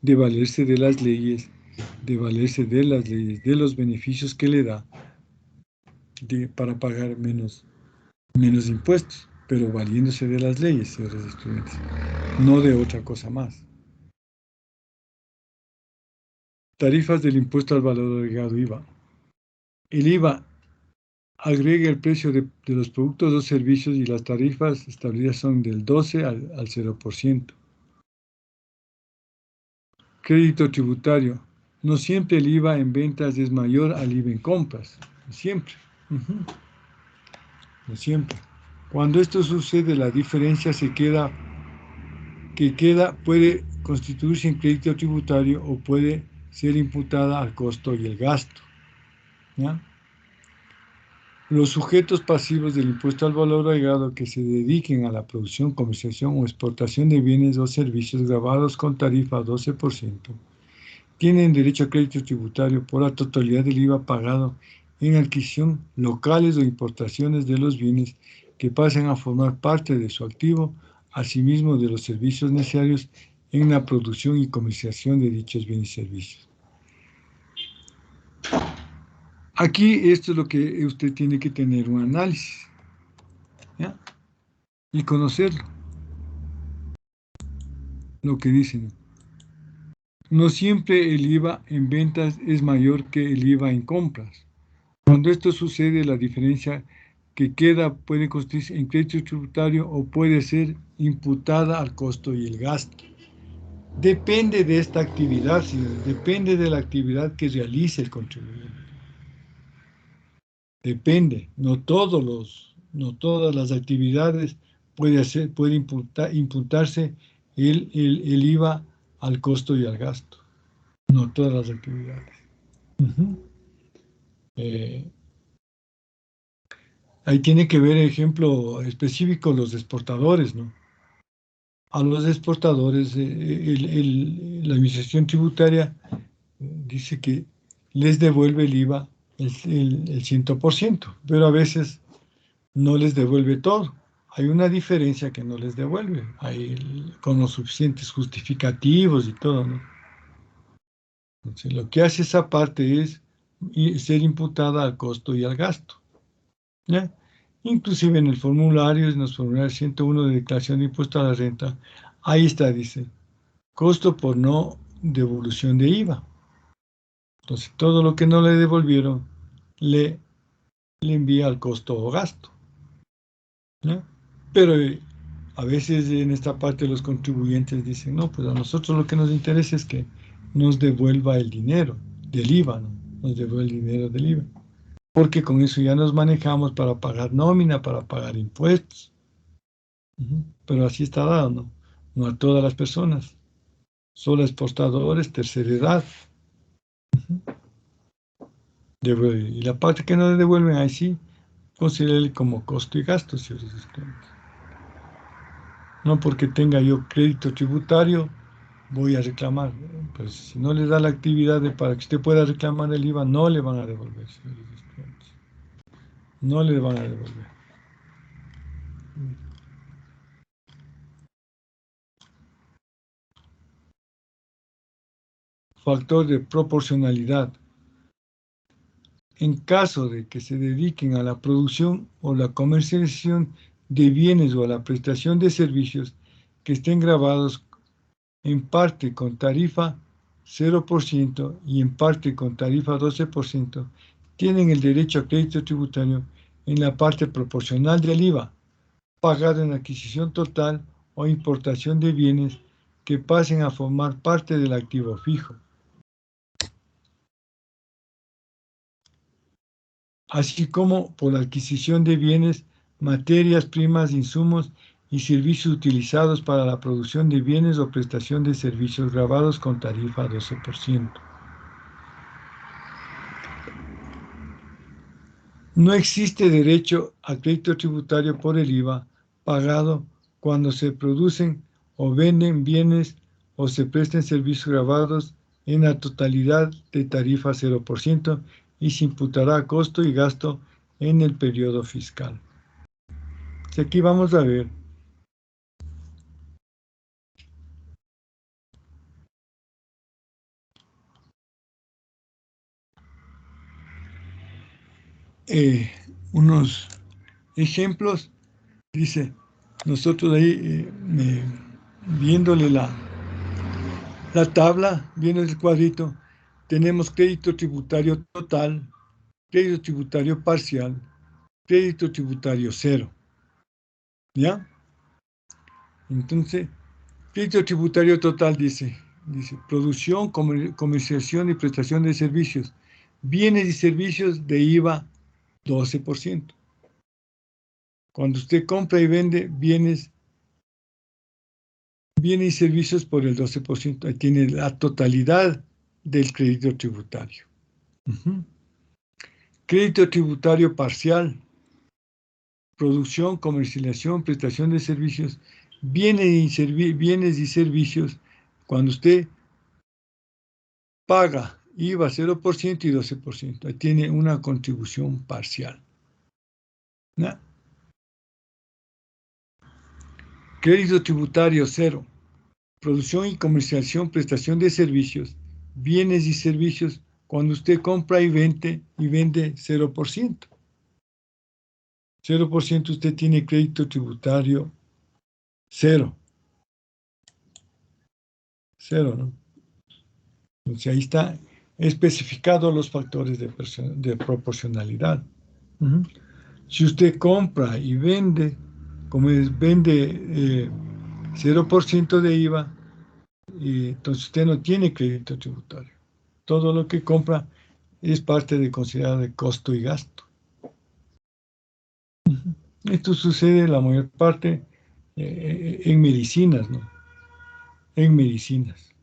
S1: De valerse de las leyes, de los beneficios que le da para pagar menos impuestos, pero valiéndose de las leyes, señores estudiantes, no de otra cosa más. Tarifas del impuesto al valor agregado IVA. El IVA agrega el precio de los productos o servicios y las tarifas establecidas son del 12 al 0%. Crédito tributario. No siempre el IVA en ventas es mayor al IVA en compras. No siempre. No siempre. Cuando esto sucede, la diferencia puede constituirse en crédito tributario o puede ser imputada al costo y el gasto. ¿Ya? Los sujetos pasivos del impuesto al valor agregado que se dediquen a la producción, comercialización o exportación de bienes o servicios gravados con tarifa 12% tienen derecho a crédito tributario por la totalidad del IVA pagado en adquisición, locales o importaciones de los bienes que pasen a formar parte de su activo, asimismo de los servicios necesarios en la producción y comercialización de dichos bienes y servicios. Aquí esto es lo que usted tiene que tener un análisis, ¿ya? Y conocerlo, lo que dicen. No siempre el IVA en ventas es mayor que el IVA en compras. Cuando esto sucede, la diferencia que queda puede constituirse en crédito tributario o puede ser imputada al costo y el gasto. Depende de esta actividad, señores, depende de la actividad que realice el contribuyente. Depende, no todas las actividades puede imputarse el IVA al costo y al gasto. No todas las actividades. Ahí tiene que ver, ejemplo específico, los exportadores, ¿no? A los exportadores, la administración tributaria dice que les devuelve el IVA el 100%, pero a veces no les devuelve todo. Hay una diferencia que no les devuelve, con los suficientes justificativos y todo, ¿no? Entonces, lo que hace esa parte es ser imputada al costo y al gasto, ¿ya? Inclusive en el formulario, en los formularios 101 de declaración de impuesto a la renta, ahí está, dice, costo por no devolución de IVA. Entonces, todo lo que no le devolvieron, le envía al costo o gasto, ¿no? Pero a veces en esta parte los contribuyentes dicen, no, pues a nosotros lo que nos interesa es que nos devuelva el dinero del IVA, ¿no? Nos devuelva el dinero del IVA. Porque con eso ya nos manejamos para pagar nómina, para pagar impuestos. Pero así está dado, ¿no? No a todas las personas, solo exportadores, tercera edad. Y la parte que no le devuelven, ahí sí, considérele como costo y gasto, señores estudiantes. No porque tenga yo crédito tributario, voy a reclamar. Pero si no le da la actividad para que usted pueda reclamar el IVA, no le van a devolver, señores estudiantes. No le van a devolver. Factor de proporcionalidad. En caso de que se dediquen a la producción o la comercialización de bienes o a la prestación de servicios que estén gravados en parte con tarifa 0% y en parte con tarifa 12%, tienen el derecho a crédito tributario en la parte proporcional del IVA, pagado en adquisición total o importación de bienes que pasen a formar parte del activo fijo, así como por la adquisición de bienes, materias primas, insumos y servicios utilizados para la producción de bienes o prestación de servicios gravados con tarifa 12%. No existe derecho a crédito tributario por el IVA pagado cuando se producen o venden bienes o se presten servicios gravados en la totalidad de tarifa 0% y se imputará costo y gasto en el periodo fiscal. O Entonces aquí vamos a ver unos ejemplos. Dice, nosotros ahí viéndole la tabla, viendo el cuadrito, tenemos crédito tributario total, crédito tributario parcial, crédito tributario cero. ¿Ya? Entonces, crédito tributario total dice producción, comercialización y prestación de servicios, bienes y servicios de IVA 12%. Cuando usted compra y vende bienes y servicios por el 12%, ahí tiene la totalidad del crédito tributario. Crédito tributario parcial, producción, comercialización, prestación de servicios, bienes y servicios, cuando usted paga IVA 0% y 12%, ahí tiene una contribución parcial. ¿No? Crédito tributario cero, producción y comercialización, prestación de servicios, bienes y servicios, cuando usted compra y vende 0%. 0% usted tiene crédito tributario cero. Cero, ¿no? Entonces ahí está especificado los factores de proporcionalidad. Si usted compra y vende, vende 0% de IVA, entonces usted no tiene crédito tributario. Todo lo que compra es parte de considerado de costo y gasto. Esto sucede la mayor parte en medicinas, ¿no? En medicinas.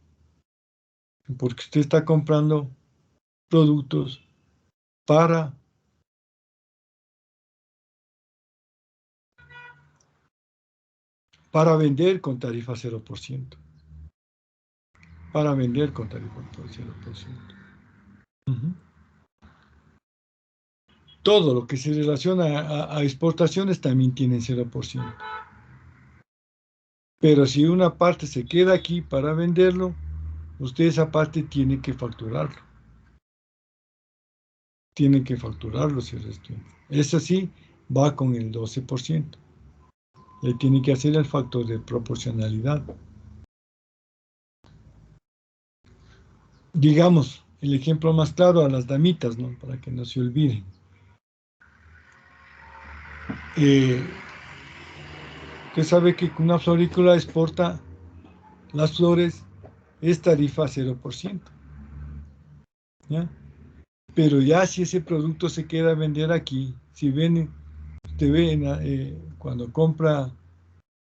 S1: Porque usted está comprando productos para vender con tarifa 0%. Para vender con tarifa 0%. Todo lo que se relaciona a exportaciones también tiene 0%. Pero si una parte se queda aquí para venderlo, usted esa parte tiene que facturarlo. Tiene que facturarlo si restringe. Esa sí va con el 12%. Le tiene que hacer el factor de proporcionalidad. Digamos, el ejemplo más claro a las damitas, ¿no? Para que no se olviden. Usted sabe que una florícola exporta las flores, es tarifa 0%. ¿Ya? Pero ya si ese producto se queda a vender aquí, si ven, usted ve cuando compra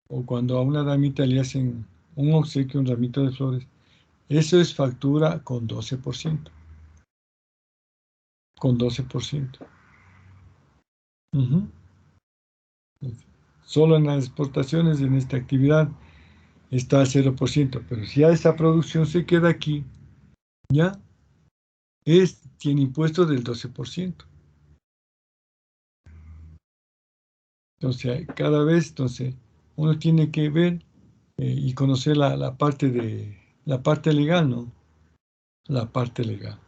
S1: o cuando a una damita le hacen un obsequio, un ramito de flores, eso es factura con 12%. Con 12%. Solo en las exportaciones, en esta actividad, está al 0%, pero si ya esa producción se queda aquí, ya tiene impuestos del 12%. Entonces, cada vez, uno tiene que ver y conocer la parte legal, ¿no? La parte legal.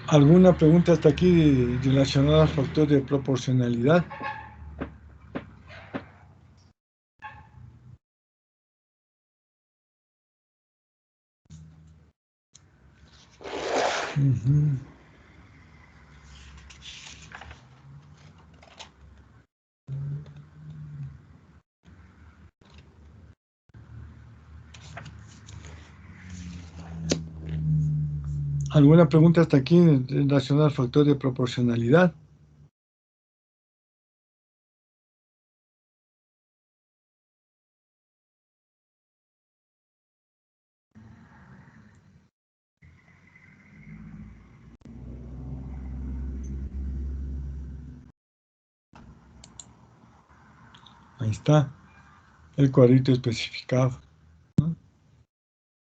S1: ¿Alguna pregunta hasta aquí relacionada al factor de proporcionalidad? ¿Alguna pregunta hasta aquí relacionada al factor de proporcionalidad? Ahí está el cuadrito especificado.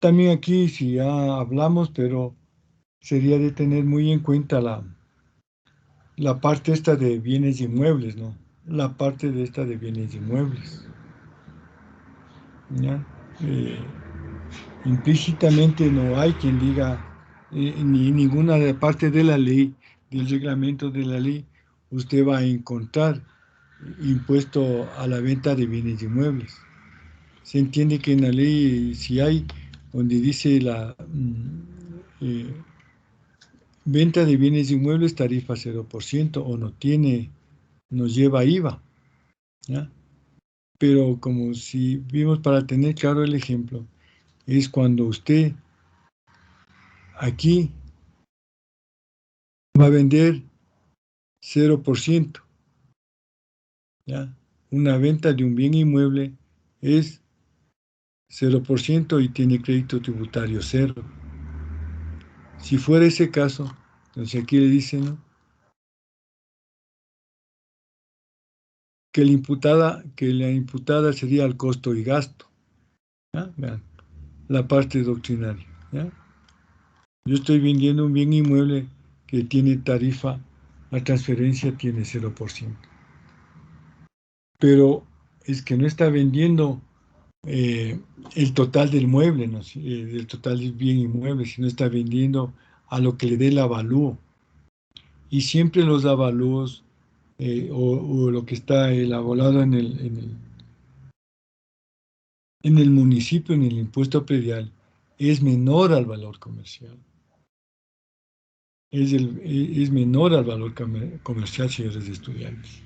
S1: También aquí, si ya hablamos, pero sería de tener muy en cuenta la parte esta de bienes inmuebles, ¿no? La parte de esta de bienes inmuebles, ¿ya? Eh, Implícitamente no hay quien diga, ni ninguna de parte de la ley, del reglamento de la ley, usted va a encontrar impuesto a la venta de bienes inmuebles. Se entiende que en la ley, si hay, donde dice venta de bienes inmuebles, tarifa 0% o no tiene, nos lleva IVA, ¿ya? Pero como si vimos para tener claro el ejemplo, es cuando usted aquí va a vender 0%, ¿ya? Una venta de un bien inmueble es 0% y tiene crédito tributario cero. Si fuera ese caso, entonces aquí le dicen, ¿no?, que la imputada sería el costo y gasto, ¿ya? Vean, la parte doctrinaria, ¿ya? Yo estoy vendiendo un bien inmueble que tiene tarifa, la transferencia tiene 0%, pero es que no está vendiendo eh, el total del mueble, ¿no? El total del bien inmueble, sino está vendiendo a lo que le dé el avalúo. Y siempre los avalúos o lo que está elaborado en el municipio, en el impuesto predial, es menor al valor comercial. Es menor al valor comercial, señores estudiantes.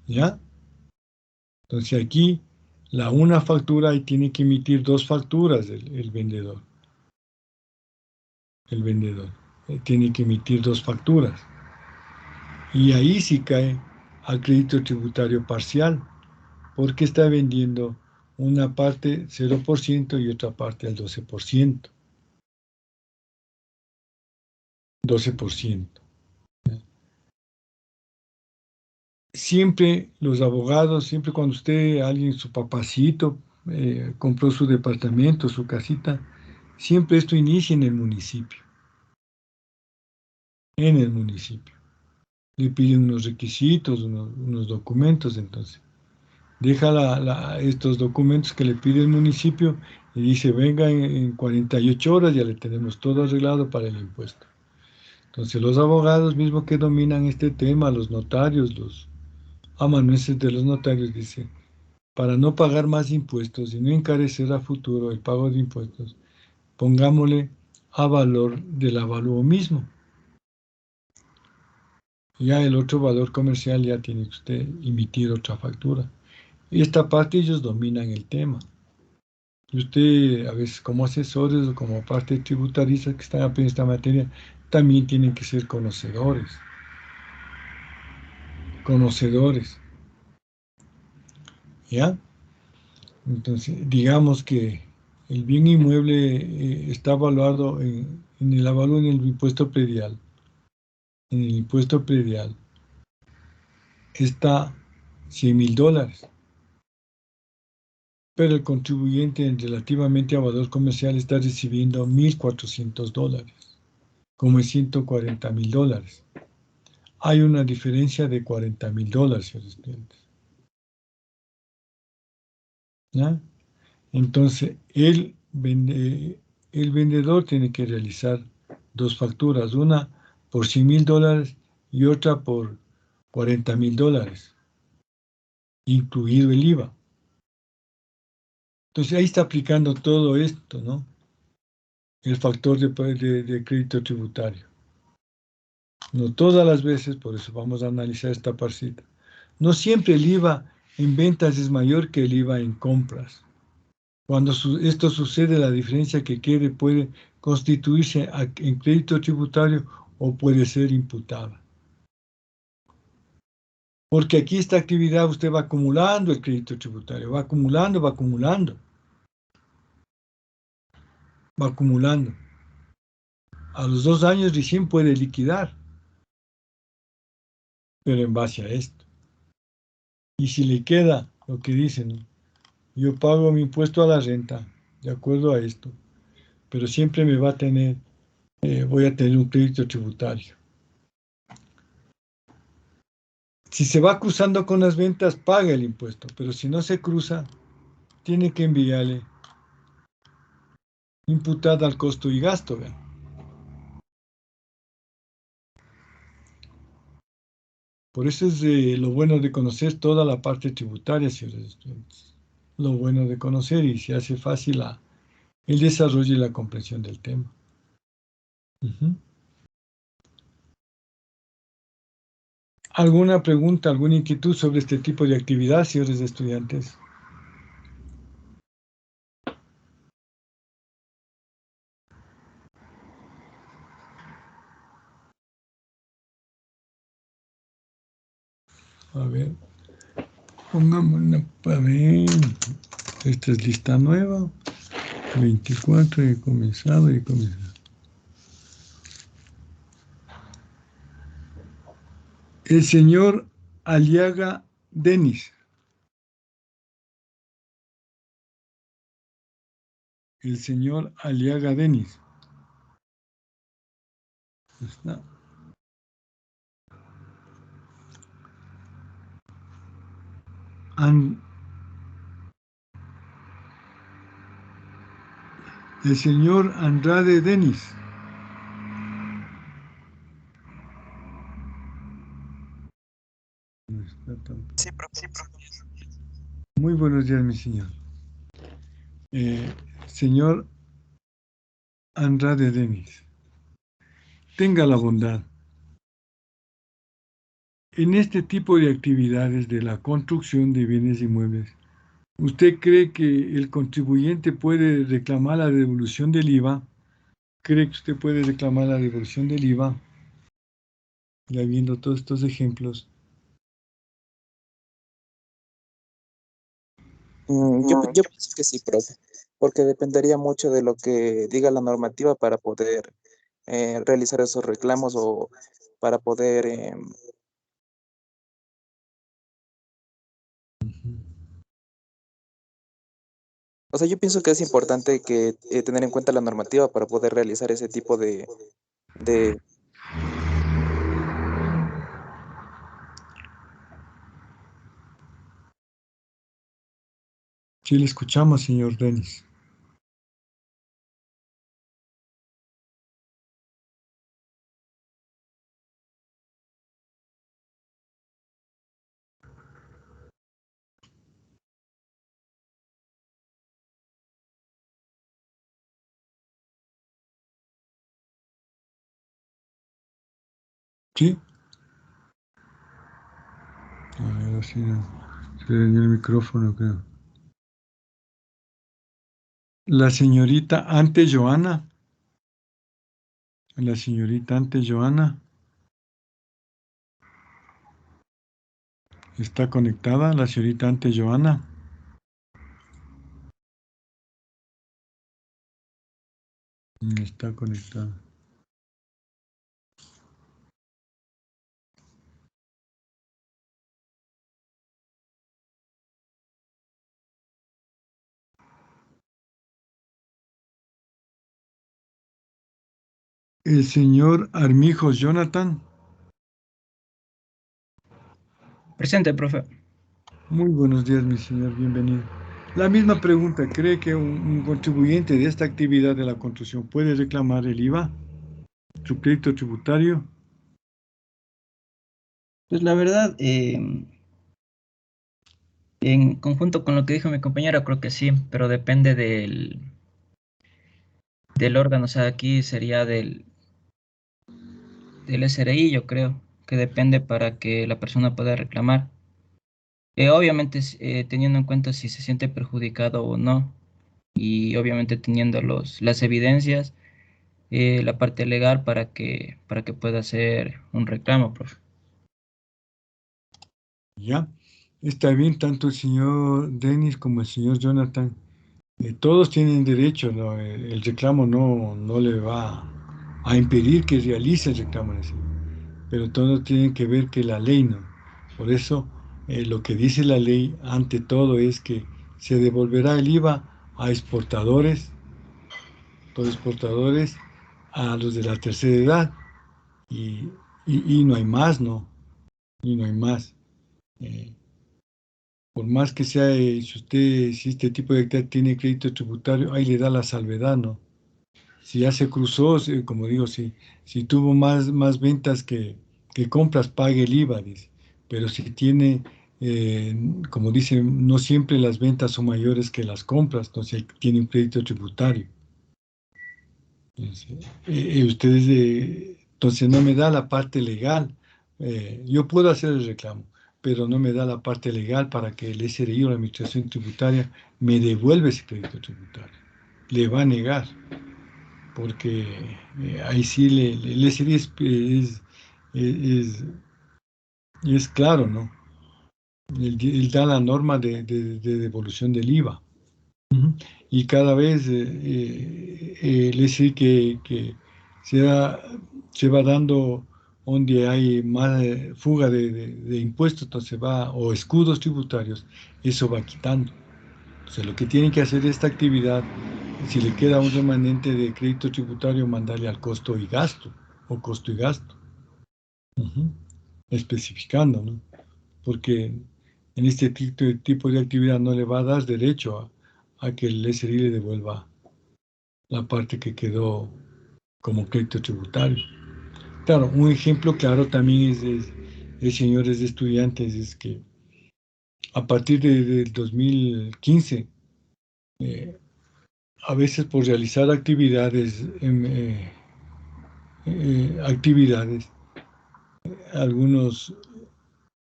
S1: ¿Ya? Entonces aquí, una factura y tiene que emitir dos facturas el vendedor. El vendedor tiene que emitir dos facturas. Y ahí sí cae al crédito tributario parcial, porque está vendiendo una parte 0% y otra parte al 12%. 12%. Siempre los abogados, siempre cuando alguien, su papacito, compró su departamento, su casita, siempre esto inicia en el municipio. En el municipio. Le piden unos requisitos, unos documentos, entonces. Deja estos documentos que le pide el municipio y dice, venga en 48 horas, ya le tenemos todo arreglado para el impuesto. Entonces los abogados mismos que dominan este tema, los notarios, los amanuenses de los notarios, dicen, para no pagar más impuestos y no encarecer a futuro el pago de impuestos, pongámosle a valor del avalúo mismo. Ya el otro valor comercial ya tiene que usted emitir otra factura. Y esta parte ellos dominan el tema. Y usted, a veces como asesores o como parte tributarista que están aprendiendo esta materia, también tienen que ser conocedores. Conocedores. ¿Ya? Entonces, digamos que el bien inmueble está evaluado en el avalúo en el impuesto predial. En el impuesto predial está $100,000, pero el contribuyente relativamente a valor comercial está recibiendo $1,400, como es $140,000. Hay una diferencia de $40,000, señores estudiantes, ¿ya? Entonces, el vendedor tiene que realizar dos facturas, una por $100,000 y otra por $40,000, incluido el IVA. Entonces, ahí está aplicando todo esto, ¿no? El factor de crédito tributario. No todas las veces, por eso vamos a analizar esta parcita. No siempre el IVA en ventas es mayor que el IVA en compras. Cuando esto sucede, la diferencia que quede puede constituirse en crédito tributario o puede ser imputada. Porque aquí esta actividad usted va acumulando el crédito tributario, va acumulando, va acumulando, va acumulando. A los 2 años recién puede liquidar, pero en base a esto. Y si le queda lo que dicen, ¿no? Yo pago mi impuesto a la renta de acuerdo a esto, pero siempre me va a tener, voy a tener un crédito tributario. Si se va cruzando con las ventas, paga el impuesto, pero si no se cruza, tiene que enviarle imputada al costo y gasto, ¿vean? Por eso es lo bueno de conocer toda la parte tributaria, señores estudiantes. Lo bueno de conocer y se hace fácil el desarrollo y la comprensión del tema. ¿Alguna pregunta, alguna inquietud sobre este tipo de actividad, señores estudiantes? A ver, pongamos a ver, esta es lista nueva, 24, he comenzado. El señor Aliaga Denis. El señor Aliaga Denis. Está. El señor Andrade Denis. No está tampoco.
S3: Sí, profe.
S1: Muy buenos días, mi señor. Señor Andrade Denis, tenga la bondad. En este tipo de actividades de la construcción de bienes inmuebles, ¿usted cree que el contribuyente puede reclamar la devolución del IVA? ¿Cree que usted puede reclamar la devolución del IVA? Ya viendo todos estos ejemplos.
S3: Yo pienso que sí, profe, porque dependería mucho de lo que diga la normativa para poder realizar esos reclamos o para poder... O sea, yo pienso que es importante que tener en cuenta la normativa para poder realizar ese tipo de...
S1: Sí, le escuchamos, señor Denis. ¿Sí? A ver, así se le dio el micrófono, creo. La señorita Ante Joana. La señorita Ante Joana. ¿Está conectada la señorita Ante Joana? Está conectada. El señor Armijos Jonathan.
S4: Presente, profe.
S1: Muy buenos días, mi señor, bienvenido. La misma pregunta, ¿cree que un contribuyente de esta actividad de la construcción puede reclamar el IVA, su crédito tributario?
S4: Pues la verdad, en conjunto con lo que dijo mi compañero, creo que sí, pero depende del órgano. O sea, aquí sería del SRI, yo creo, que depende para que la persona pueda reclamar. Obviamente, teniendo en cuenta si se siente perjudicado o no, y obviamente teniendo las evidencias, la parte legal para que pueda hacer un reclamo, profe.
S1: Ya, está bien, tanto el señor Denis como el señor Jonathan. Todos tienen derecho, ¿no? El reclamo no le va a impedir que realice el reclamo en ese, pero todos tienen que ver que la ley no. Por eso, lo que dice la ley ante todo es que se devolverá el IVA a exportadores, todos exportadores, a los de la tercera edad, y no hay más, ¿no? Y no hay más. Por más que sea, si este tipo de actividad tiene crédito tributario, ahí le da la salvedad, ¿no? Si ya se cruzó, como digo, si tuvo más ventas que compras, pague el IVA, dice. Pero si tiene, como dicen, no siempre las ventas son mayores que las compras, entonces ahí tiene un crédito tributario. Entonces no me da la parte legal. Yo puedo hacer el reclamo, pero no me da la parte legal para que el SRI o la Administración Tributaria me devuelva ese crédito tributario. Le va a negar, porque ahí sí el SRI es, es claro, ¿no? Él da la norma de devolución del IVA. Ujú. Y cada vez el SRI que se, da- se va dando donde hay más fuga de impuestos, entonces o escudos tributarios, eso va quitando. Entonces lo que tienen que hacer esta actividad, si le queda un remanente de crédito tributario, mandarle al costo y gasto, o costo y gasto. Ujú. Especificando, ¿no? Porque en este tipo de actividad no le va a dar derecho a que el SRI le devuelva la parte que quedó como crédito tributario. Claro, un ejemplo claro también señores de estudiantes, es que a partir del 2015, eh, a veces por realizar actividades, algunos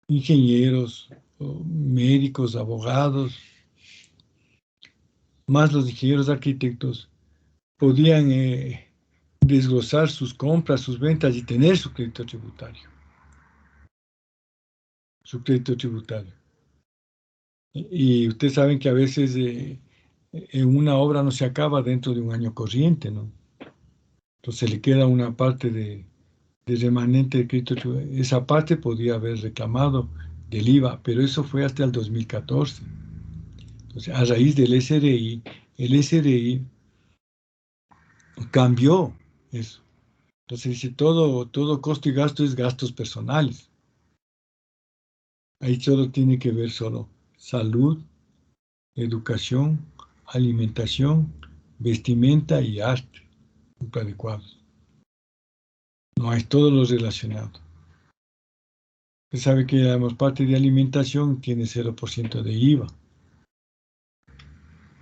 S1: ingenieros, o médicos, abogados, más los ingenieros arquitectos, podían desglosar sus compras, sus ventas y tener su crédito tributario. Su crédito tributario. Y ustedes saben que a veces en una obra no se acaba dentro de un año corriente, ¿no? Entonces le queda una parte de remanente de crédito tributario. Esa parte podía haber reclamado del IVA, pero eso fue hasta el 2014. Entonces, a raíz del SRI, el SRI cambió eso. Entonces dice, todo costo y gasto es gastos personales. Ahí solo tiene que ver solo salud, educación, alimentación, vestimenta y arte adecuados. No hay todo lo relacionado. Usted sabe que la parte de alimentación tiene 0% de IVA,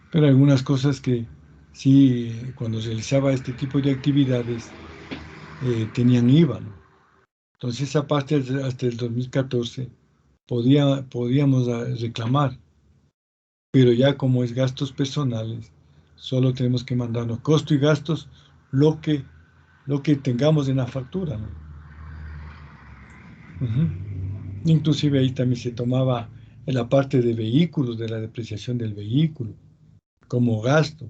S1: pero algunas cosas que sí, cuando realizaba este tipo de actividades, tenían IVA, ¿no? Entonces esa parte hasta el 2014 podíamos reclamar, pero ya como es gastos personales, solo tenemos que mandarnos costo y gastos lo que, lo que tengamos en la factura, ¿no? Ujú. Inclusive ahí también se tomaba la parte de vehículos, de la depreciación del vehículo, como gasto,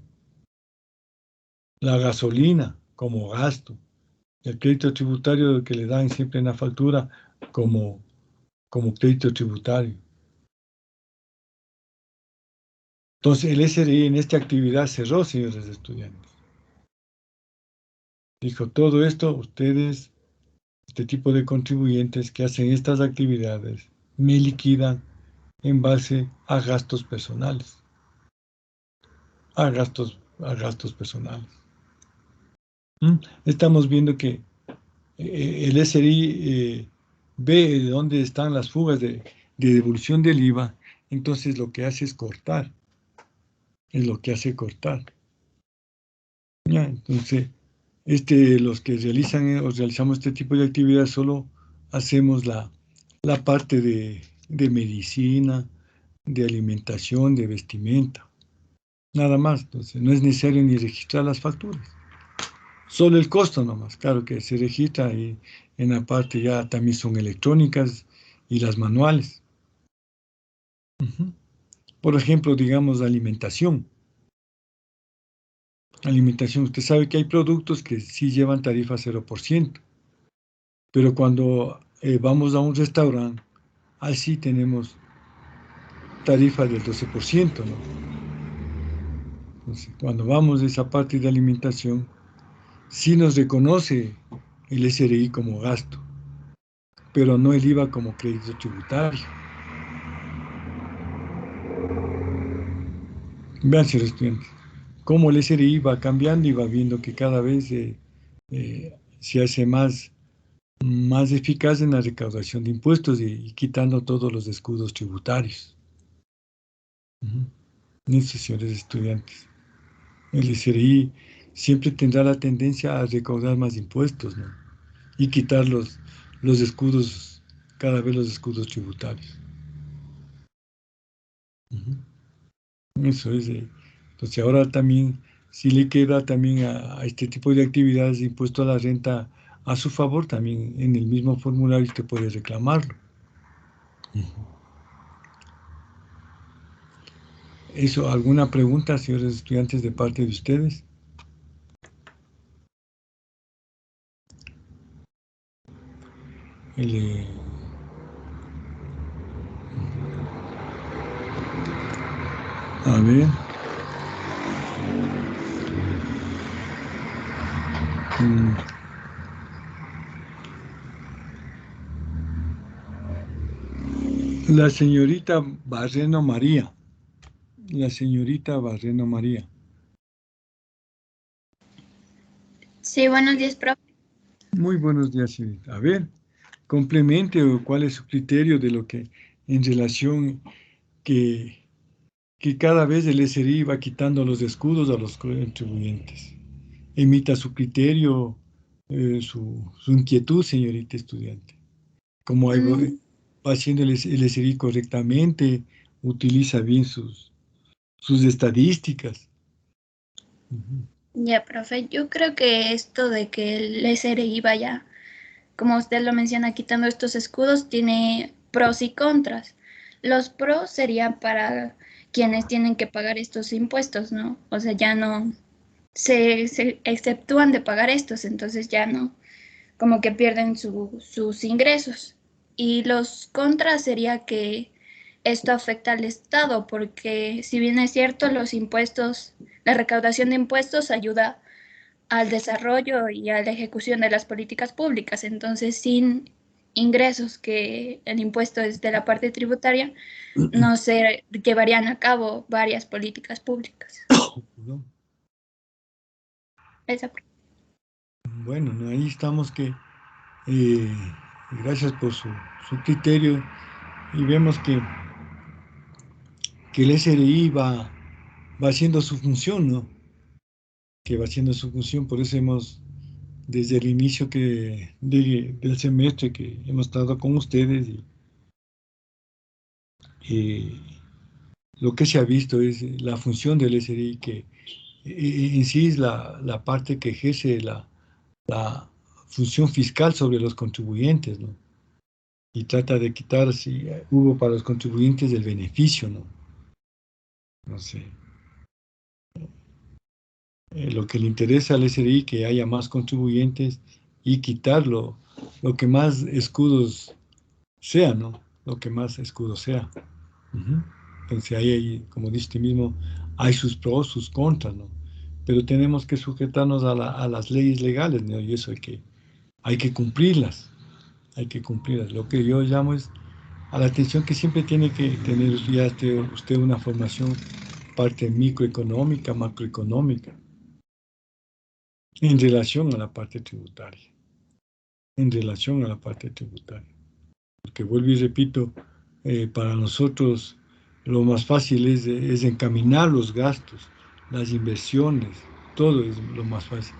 S1: la gasolina como gasto, el crédito tributario que le dan siempre en la factura como, como crédito tributario. Entonces el SRI en esta actividad cerró, señores estudiantes. Dijo, todo esto, ustedes, este tipo de contribuyentes que hacen estas actividades, me liquidan en base a gastos personales. A gastos personales. Estamos viendo que el SRI ve de dónde están las fugas de devolución del IVA, entonces lo que hace es cortar, es lo que hace cortar. ¿Ya? Entonces, los que realizamos este tipo de actividades solo hacemos la parte de medicina, de alimentación, de vestimenta, nada más. Entonces, no es necesario ni registrar las facturas. Solo el costo nomás, claro que se registra y en la parte ya también son electrónicas y las manuales. Ujú. Por ejemplo, digamos alimentación. Alimentación, usted sabe que hay productos que sí llevan tarifa 0%, pero cuando vamos a un restaurante, ahí sí tenemos tarifa del 12%, ¿no? Entonces, cuando vamos a esa parte de alimentación, sí nos reconoce el SRI como gasto, pero no el IVA como crédito tributario. Vean, señores estudiantes, cómo el SRI va cambiando y va viendo que cada vez se hace más eficaz en la recaudación de impuestos y quitando todos los escudos tributarios. Eso, señores estudiantes. El SRI siempre tendrá la tendencia a recaudar más impuestos, ¿no? Y quitar los escudos, cada vez los escudos tributarios. Eso es. Entonces ahora también, si le queda también a este tipo de actividades de impuesto a la renta a su favor, también en el mismo formulario usted puede reclamarlo. Eso, ¿alguna pregunta, señores estudiantes, de parte de ustedes? A ver. La señorita Barreno María. La señorita Barreno María.
S2: Sí, buenos días, profe.
S1: Muy buenos días, señorita. A ver, complemente o cuál es su criterio de lo que en relación que cada vez el SRI va quitando los escudos a los contribuyentes. Emita su criterio, su inquietud, señorita estudiante. Como va haciendo el SRI correctamente, utiliza bien sus estadísticas.
S2: Ya, profe, yo creo que esto de que el SRI vaya, como usted lo menciona, quitando estos escudos, tiene pros y contras. Los pros serían para quienes tienen que pagar estos impuestos, ¿no? O sea, ya no se exceptúan de pagar estos, entonces ya no, como que pierden sus ingresos. Y los contras sería que esto afecta al Estado, porque si bien es cierto, los impuestos, la recaudación de impuestos ayuda al desarrollo y a la ejecución de las políticas públicas. Entonces, sin ingresos, que el impuesto es de la parte tributaria, no se llevarían a cabo varias políticas públicas.
S1: ¿No?
S2: Esa.
S1: Bueno, ¿no? Ahí estamos que, gracias por su criterio, y vemos que el SRI va haciendo su función, ¿no? Que va haciendo su función, por eso desde el inicio del semestre que hemos estado con ustedes, y lo que se ha visto es la función del SRI, que en sí es la parte que ejerce la función fiscal sobre los contribuyentes, ¿no? Y trata de quitar, si hubo para los contribuyentes, el beneficio, ¿no? No sé. Lo que le interesa al SRI, que haya más contribuyentes y quitarlo, lo que más escudos sea, ¿no? Lo que más escudos sea. Entonces ahí, como dice usted mismo, hay sus pros, sus contras, ¿no? Pero tenemos que sujetarnos a las leyes legales, ¿no? Y eso hay que cumplirlas, hay que cumplirlas. Lo que yo llamo es a la atención que siempre tiene que tener ya usted una formación, parte microeconómica, macroeconómica, en relación a la parte tributaria, en relación a la parte tributaria. Porque vuelvo y repito, para nosotros lo más fácil es encaminar los gastos, las inversiones, todo es lo más fácil.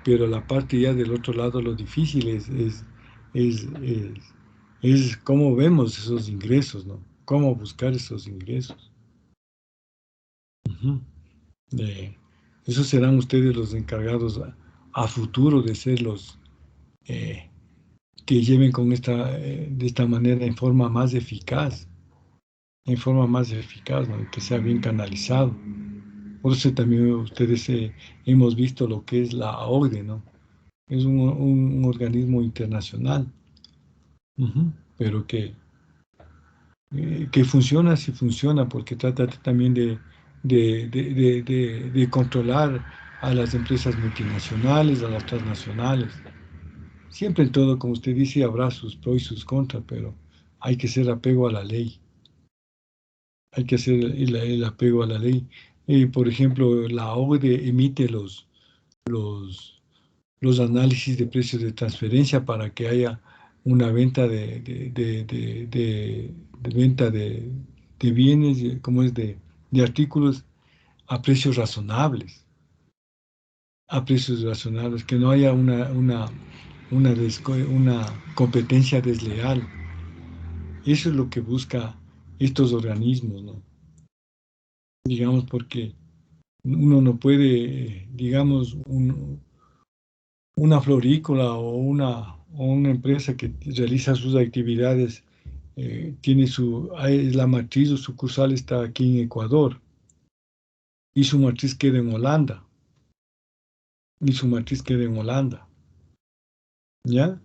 S1: Pero la parte ya del otro lado, lo difícil es cómo vemos esos ingresos, ¿no? Cómo buscar esos ingresos. De, esos serán ustedes los encargados a futuro de ser los que lleven de esta manera en forma más eficaz, ¿no? Que sea bien canalizado. Por eso también ustedes hemos visto lo que es la OCDE, ¿no? Es un organismo internacional, pero que funciona, sí funciona, porque trata también de controlar a las empresas multinacionales, a las transnacionales. Siempre en todo, como usted dice, habrá sus pros y sus contras, pero hay que ser apego a la ley. Hay que hacer el apego a la ley. Por ejemplo, la OCDE emite los análisis de precios de transferencia para que haya una venta de venta de bienes, como es de artículos a precios razonables, que no haya una competencia desleal. Eso es lo que busca estos organismos, ¿no? Digamos, porque uno no puede, digamos, una florícola o una empresa que realiza sus actividades, la matriz o sucursal está aquí en Ecuador y su matriz queda en Holanda, ¿ya?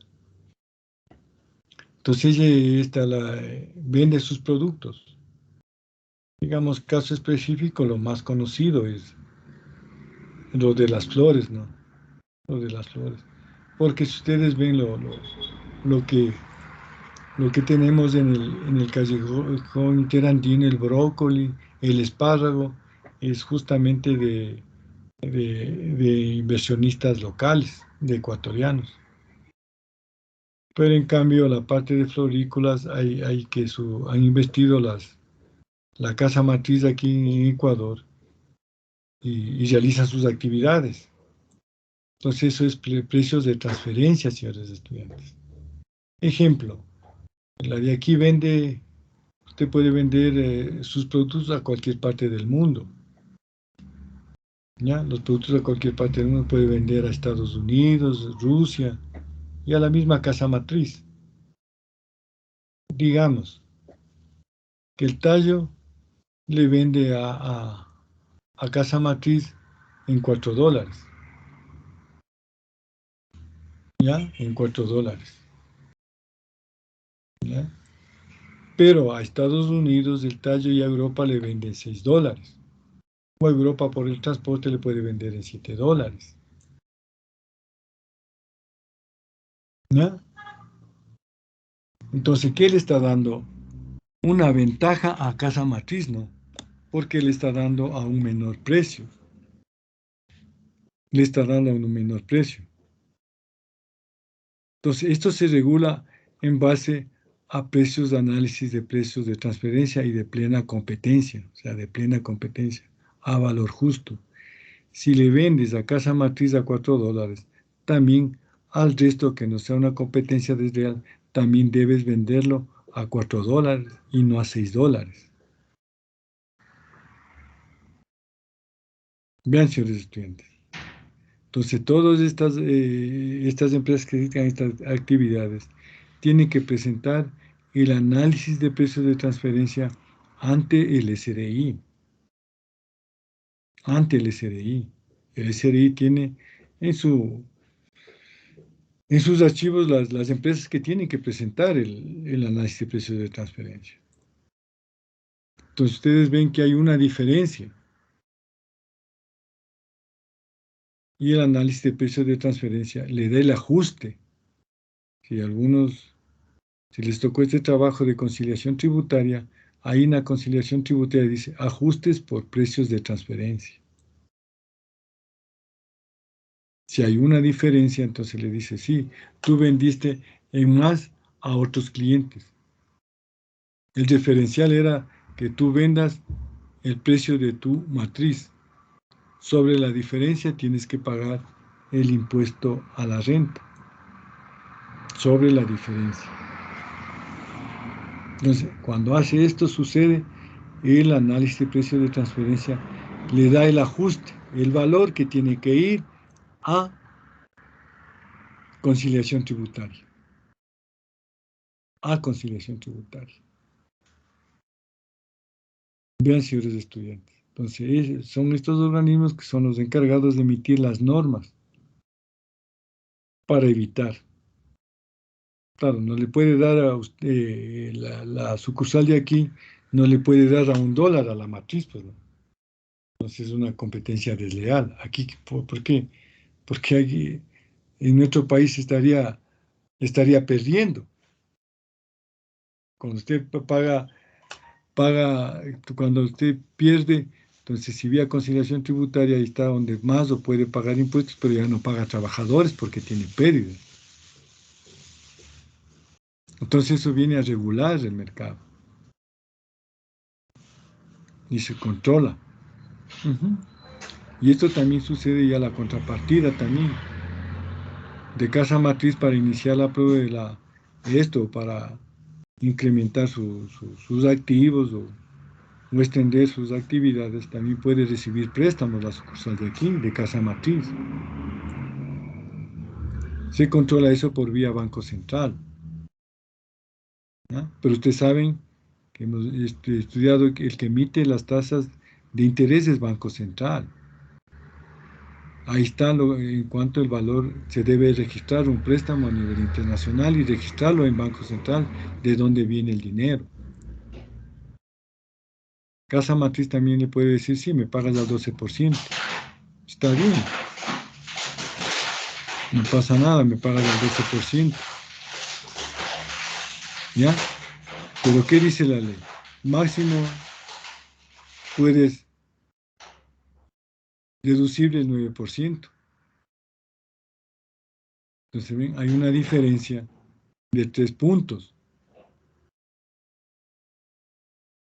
S1: Entonces vende sus productos. Digamos, caso específico, lo más conocido es lo de las flores, ¿no? Lo de las flores. Porque si ustedes ven lo que, lo que tenemos en el callejón interandino, el brócoli, el espárrago, es justamente de inversionistas locales, de ecuatorianos. Pero en cambio, la parte de florícolas, han investido la casa matriz aquí en Ecuador y realizan sus actividades. Entonces, eso es precios de transferencia, señores estudiantes. Ejemplo, la de aquí usted puede vender sus productos a cualquier parte del mundo. ¿Ya? Los productos a cualquier parte del mundo puede vender a Estados Unidos, Rusia y a la misma casa matriz. Digamos que el tallo le vende a casa matriz en $4, ¿ya? En $4, ¿ya? Pero a Estados Unidos el tallo y a Europa le vende en $6. O a Europa por el transporte le puede vender en $7. ¿Ya? Entonces, ¿qué le está dando? Una ventaja a casa matriz, ¿no? Porque le está dando a un menor precio. Le está dando a un menor precio. Entonces, esto se regula en base a precios de análisis de precios de transferencia y de plena competencia, o sea, de plena competencia, a valor justo. Si le vendes a casa matriz a $4, también al resto que no sea una competencia desleal, también debes venderlo a $4 y no a $6. Vean, señores estudiantes. Entonces, todas estas empresas que dedican a estas actividades tienen que presentar el análisis de precios de transferencia ante el SRI. Ante el SRI. El SRI tiene en sus archivos las empresas que tienen que presentar el análisis de precios de transferencia. Entonces, ustedes ven que hay una diferencia. Y el análisis de precios de transferencia le da el ajuste. Si les tocó este trabajo de conciliación tributaria, ahí en la conciliación tributaria dice ajustes por precios de transferencia. Si hay una diferencia, entonces le dice, sí, tú vendiste en más a otros clientes. El diferencial era que tú vendas el precio de tu matriz. Sobre la diferencia tienes que pagar el impuesto a la renta. Sobre la diferencia. Entonces, cuando hace esto, sucede el análisis de precios de transferencia, le da el ajuste, el valor que tiene que ir a conciliación tributaria. A conciliación tributaria. Vean, señores estudiantes. Entonces, son estos organismos que son los encargados de emitir las normas para evitar. Claro, no le puede dar a usted, la sucursal de aquí, no le puede dar a $1 a la matriz, pues, ¿no? Entonces es una competencia desleal. Aquí, ¿por qué? Porque aquí en nuestro país estaría perdiendo. Cuando usted cuando usted pierde, entonces si vía conciliación tributaria, ahí está donde más lo puede pagar impuestos, pero ya no paga a trabajadores porque tiene pérdidas. Entonces eso viene a regular el mercado y se controla. Ujú. Y esto también sucede ya la contrapartida también, de casa matriz para iniciar la prueba de esto, para incrementar sus activos o extender sus actividades, también puede recibir préstamos la sucursal de aquí, de casa matriz. Se controla eso por vía Banco Central, ¿no? Pero ustedes saben que hemos estudiado que el que emite las tasas de interés es Banco Central. Ahí está en cuanto el valor, se debe registrar un préstamo a nivel internacional y registrarlo en Banco Central de dónde viene el dinero. Casa matriz también le puede decir, sí, me pagas al 12%. Está bien. No pasa nada, me pagas al 12%. ¿Ya? Pero ¿qué dice la ley? Máximo puedes deducible el 9%. Entonces, ven, hay una diferencia de 3 puntos.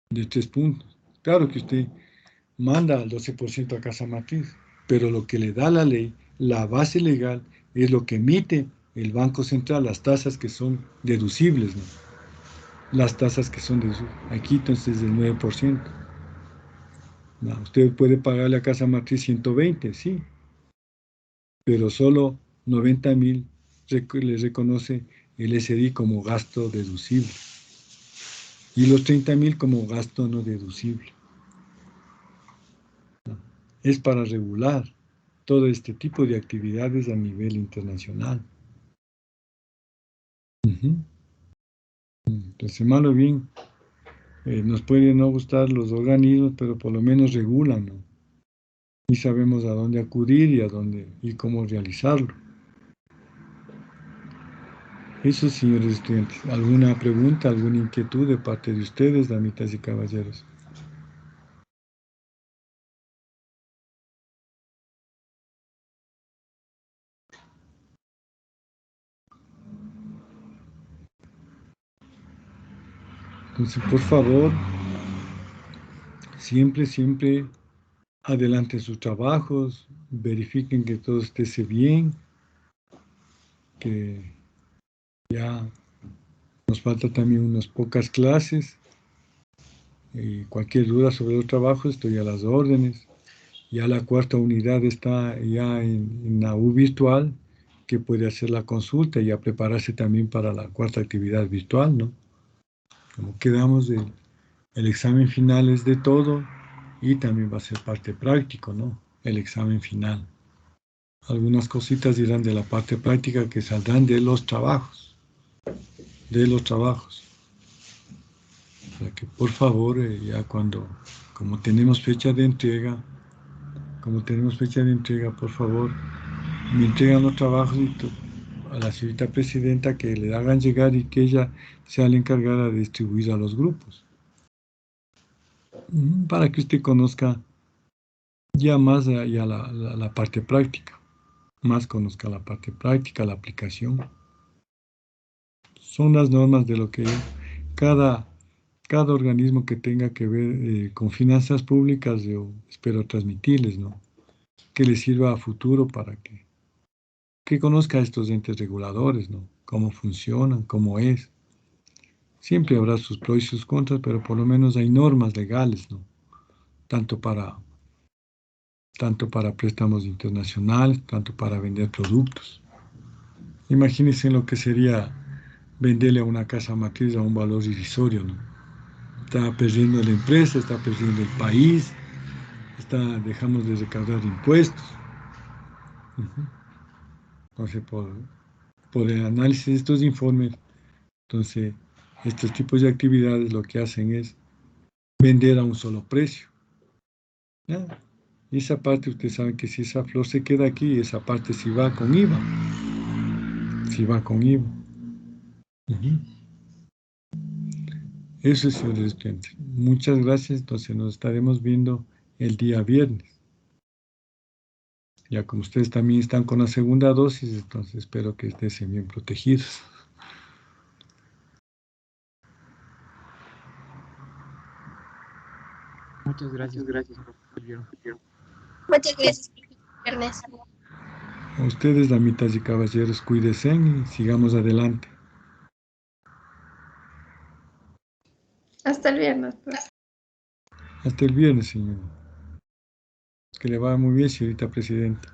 S1: De 3 puntos. Claro que usted manda al 12% a casa matriz, pero lo que le da la ley, la base legal, es lo que emite el Banco Central, las tasas que son deducibles, ¿no? Las tasas que son deducibles. Aquí entonces del 9%. No, usted puede pagarle a casa matriz 120, sí, pero solo 90.000 le reconoce el SDI como gasto deducible y los 30.000 como gasto no deducible. Es para regular todo este tipo de actividades a nivel internacional. Entonces, mal o bien, nos pueden no gustar los organismos, pero por lo menos regulan, ¿no? Y sabemos a dónde acudir y a dónde y cómo realizarlo. Eso, señores estudiantes, ¿alguna pregunta, alguna inquietud de parte de ustedes, damitas y caballeros? Entonces, por favor, siempre adelanten sus trabajos, verifiquen que todo esté bien, que ya nos falta también unas pocas clases. Y cualquier duda sobre los trabajos, estoy a las órdenes. Ya la cuarta unidad está ya en la U virtual, que puede hacer la consulta y ya prepararse también para la cuarta actividad virtual, ¿no? Como quedamos, el examen final es de todo y también va a ser parte práctico, ¿no? El examen final. Algunas cositas dirán de la parte práctica que saldrán de los trabajos. De los trabajos. O sea que por favor, ya como tenemos fecha de entrega, por favor, me entregan los trabajos a la señorita presidenta que le hagan llegar y que ella sea la encargada de distribuir a los grupos. Para que usted conozca ya más ya la parte práctica, más conozca la parte práctica, la aplicación. Son las normas de lo que cada organismo que tenga que ver con finanzas públicas, yo espero transmitirles, ¿no? Que les sirva a futuro para que conozca a estos entes reguladores, ¿no? Cómo funcionan, cómo es. Siempre habrá sus pros y sus contras, pero por lo menos hay normas legales, ¿no? Tanto para préstamos internacionales, tanto para vender productos. Imagínense lo que sería venderle a una casa matriz a un valor irrisorio, ¿no? Está perdiendo la empresa, está perdiendo el país, dejamos de recaudar impuestos. Entonces, por el análisis de estos informes, entonces, estos tipos de actividades lo que hacen es vender a un solo precio, ¿ya? Y esa parte, ustedes saben que si esa flor se queda aquí, esa parte sí va con IVA. Sí va con IVA. Ujú. Eso es, señores estudiantes. Muchas gracias. Entonces nos estaremos viendo el día viernes. Ya como ustedes también están con la segunda dosis, entonces espero que estén bien protegidos.
S5: Muchas gracias, profesor.
S2: Muchas gracias, viernes.
S1: A ustedes, damitas y caballeros, cuídense y sigamos adelante.
S2: Hasta el viernes.
S1: Hasta el viernes, señor. Que le vaya muy bien, señorita presidenta.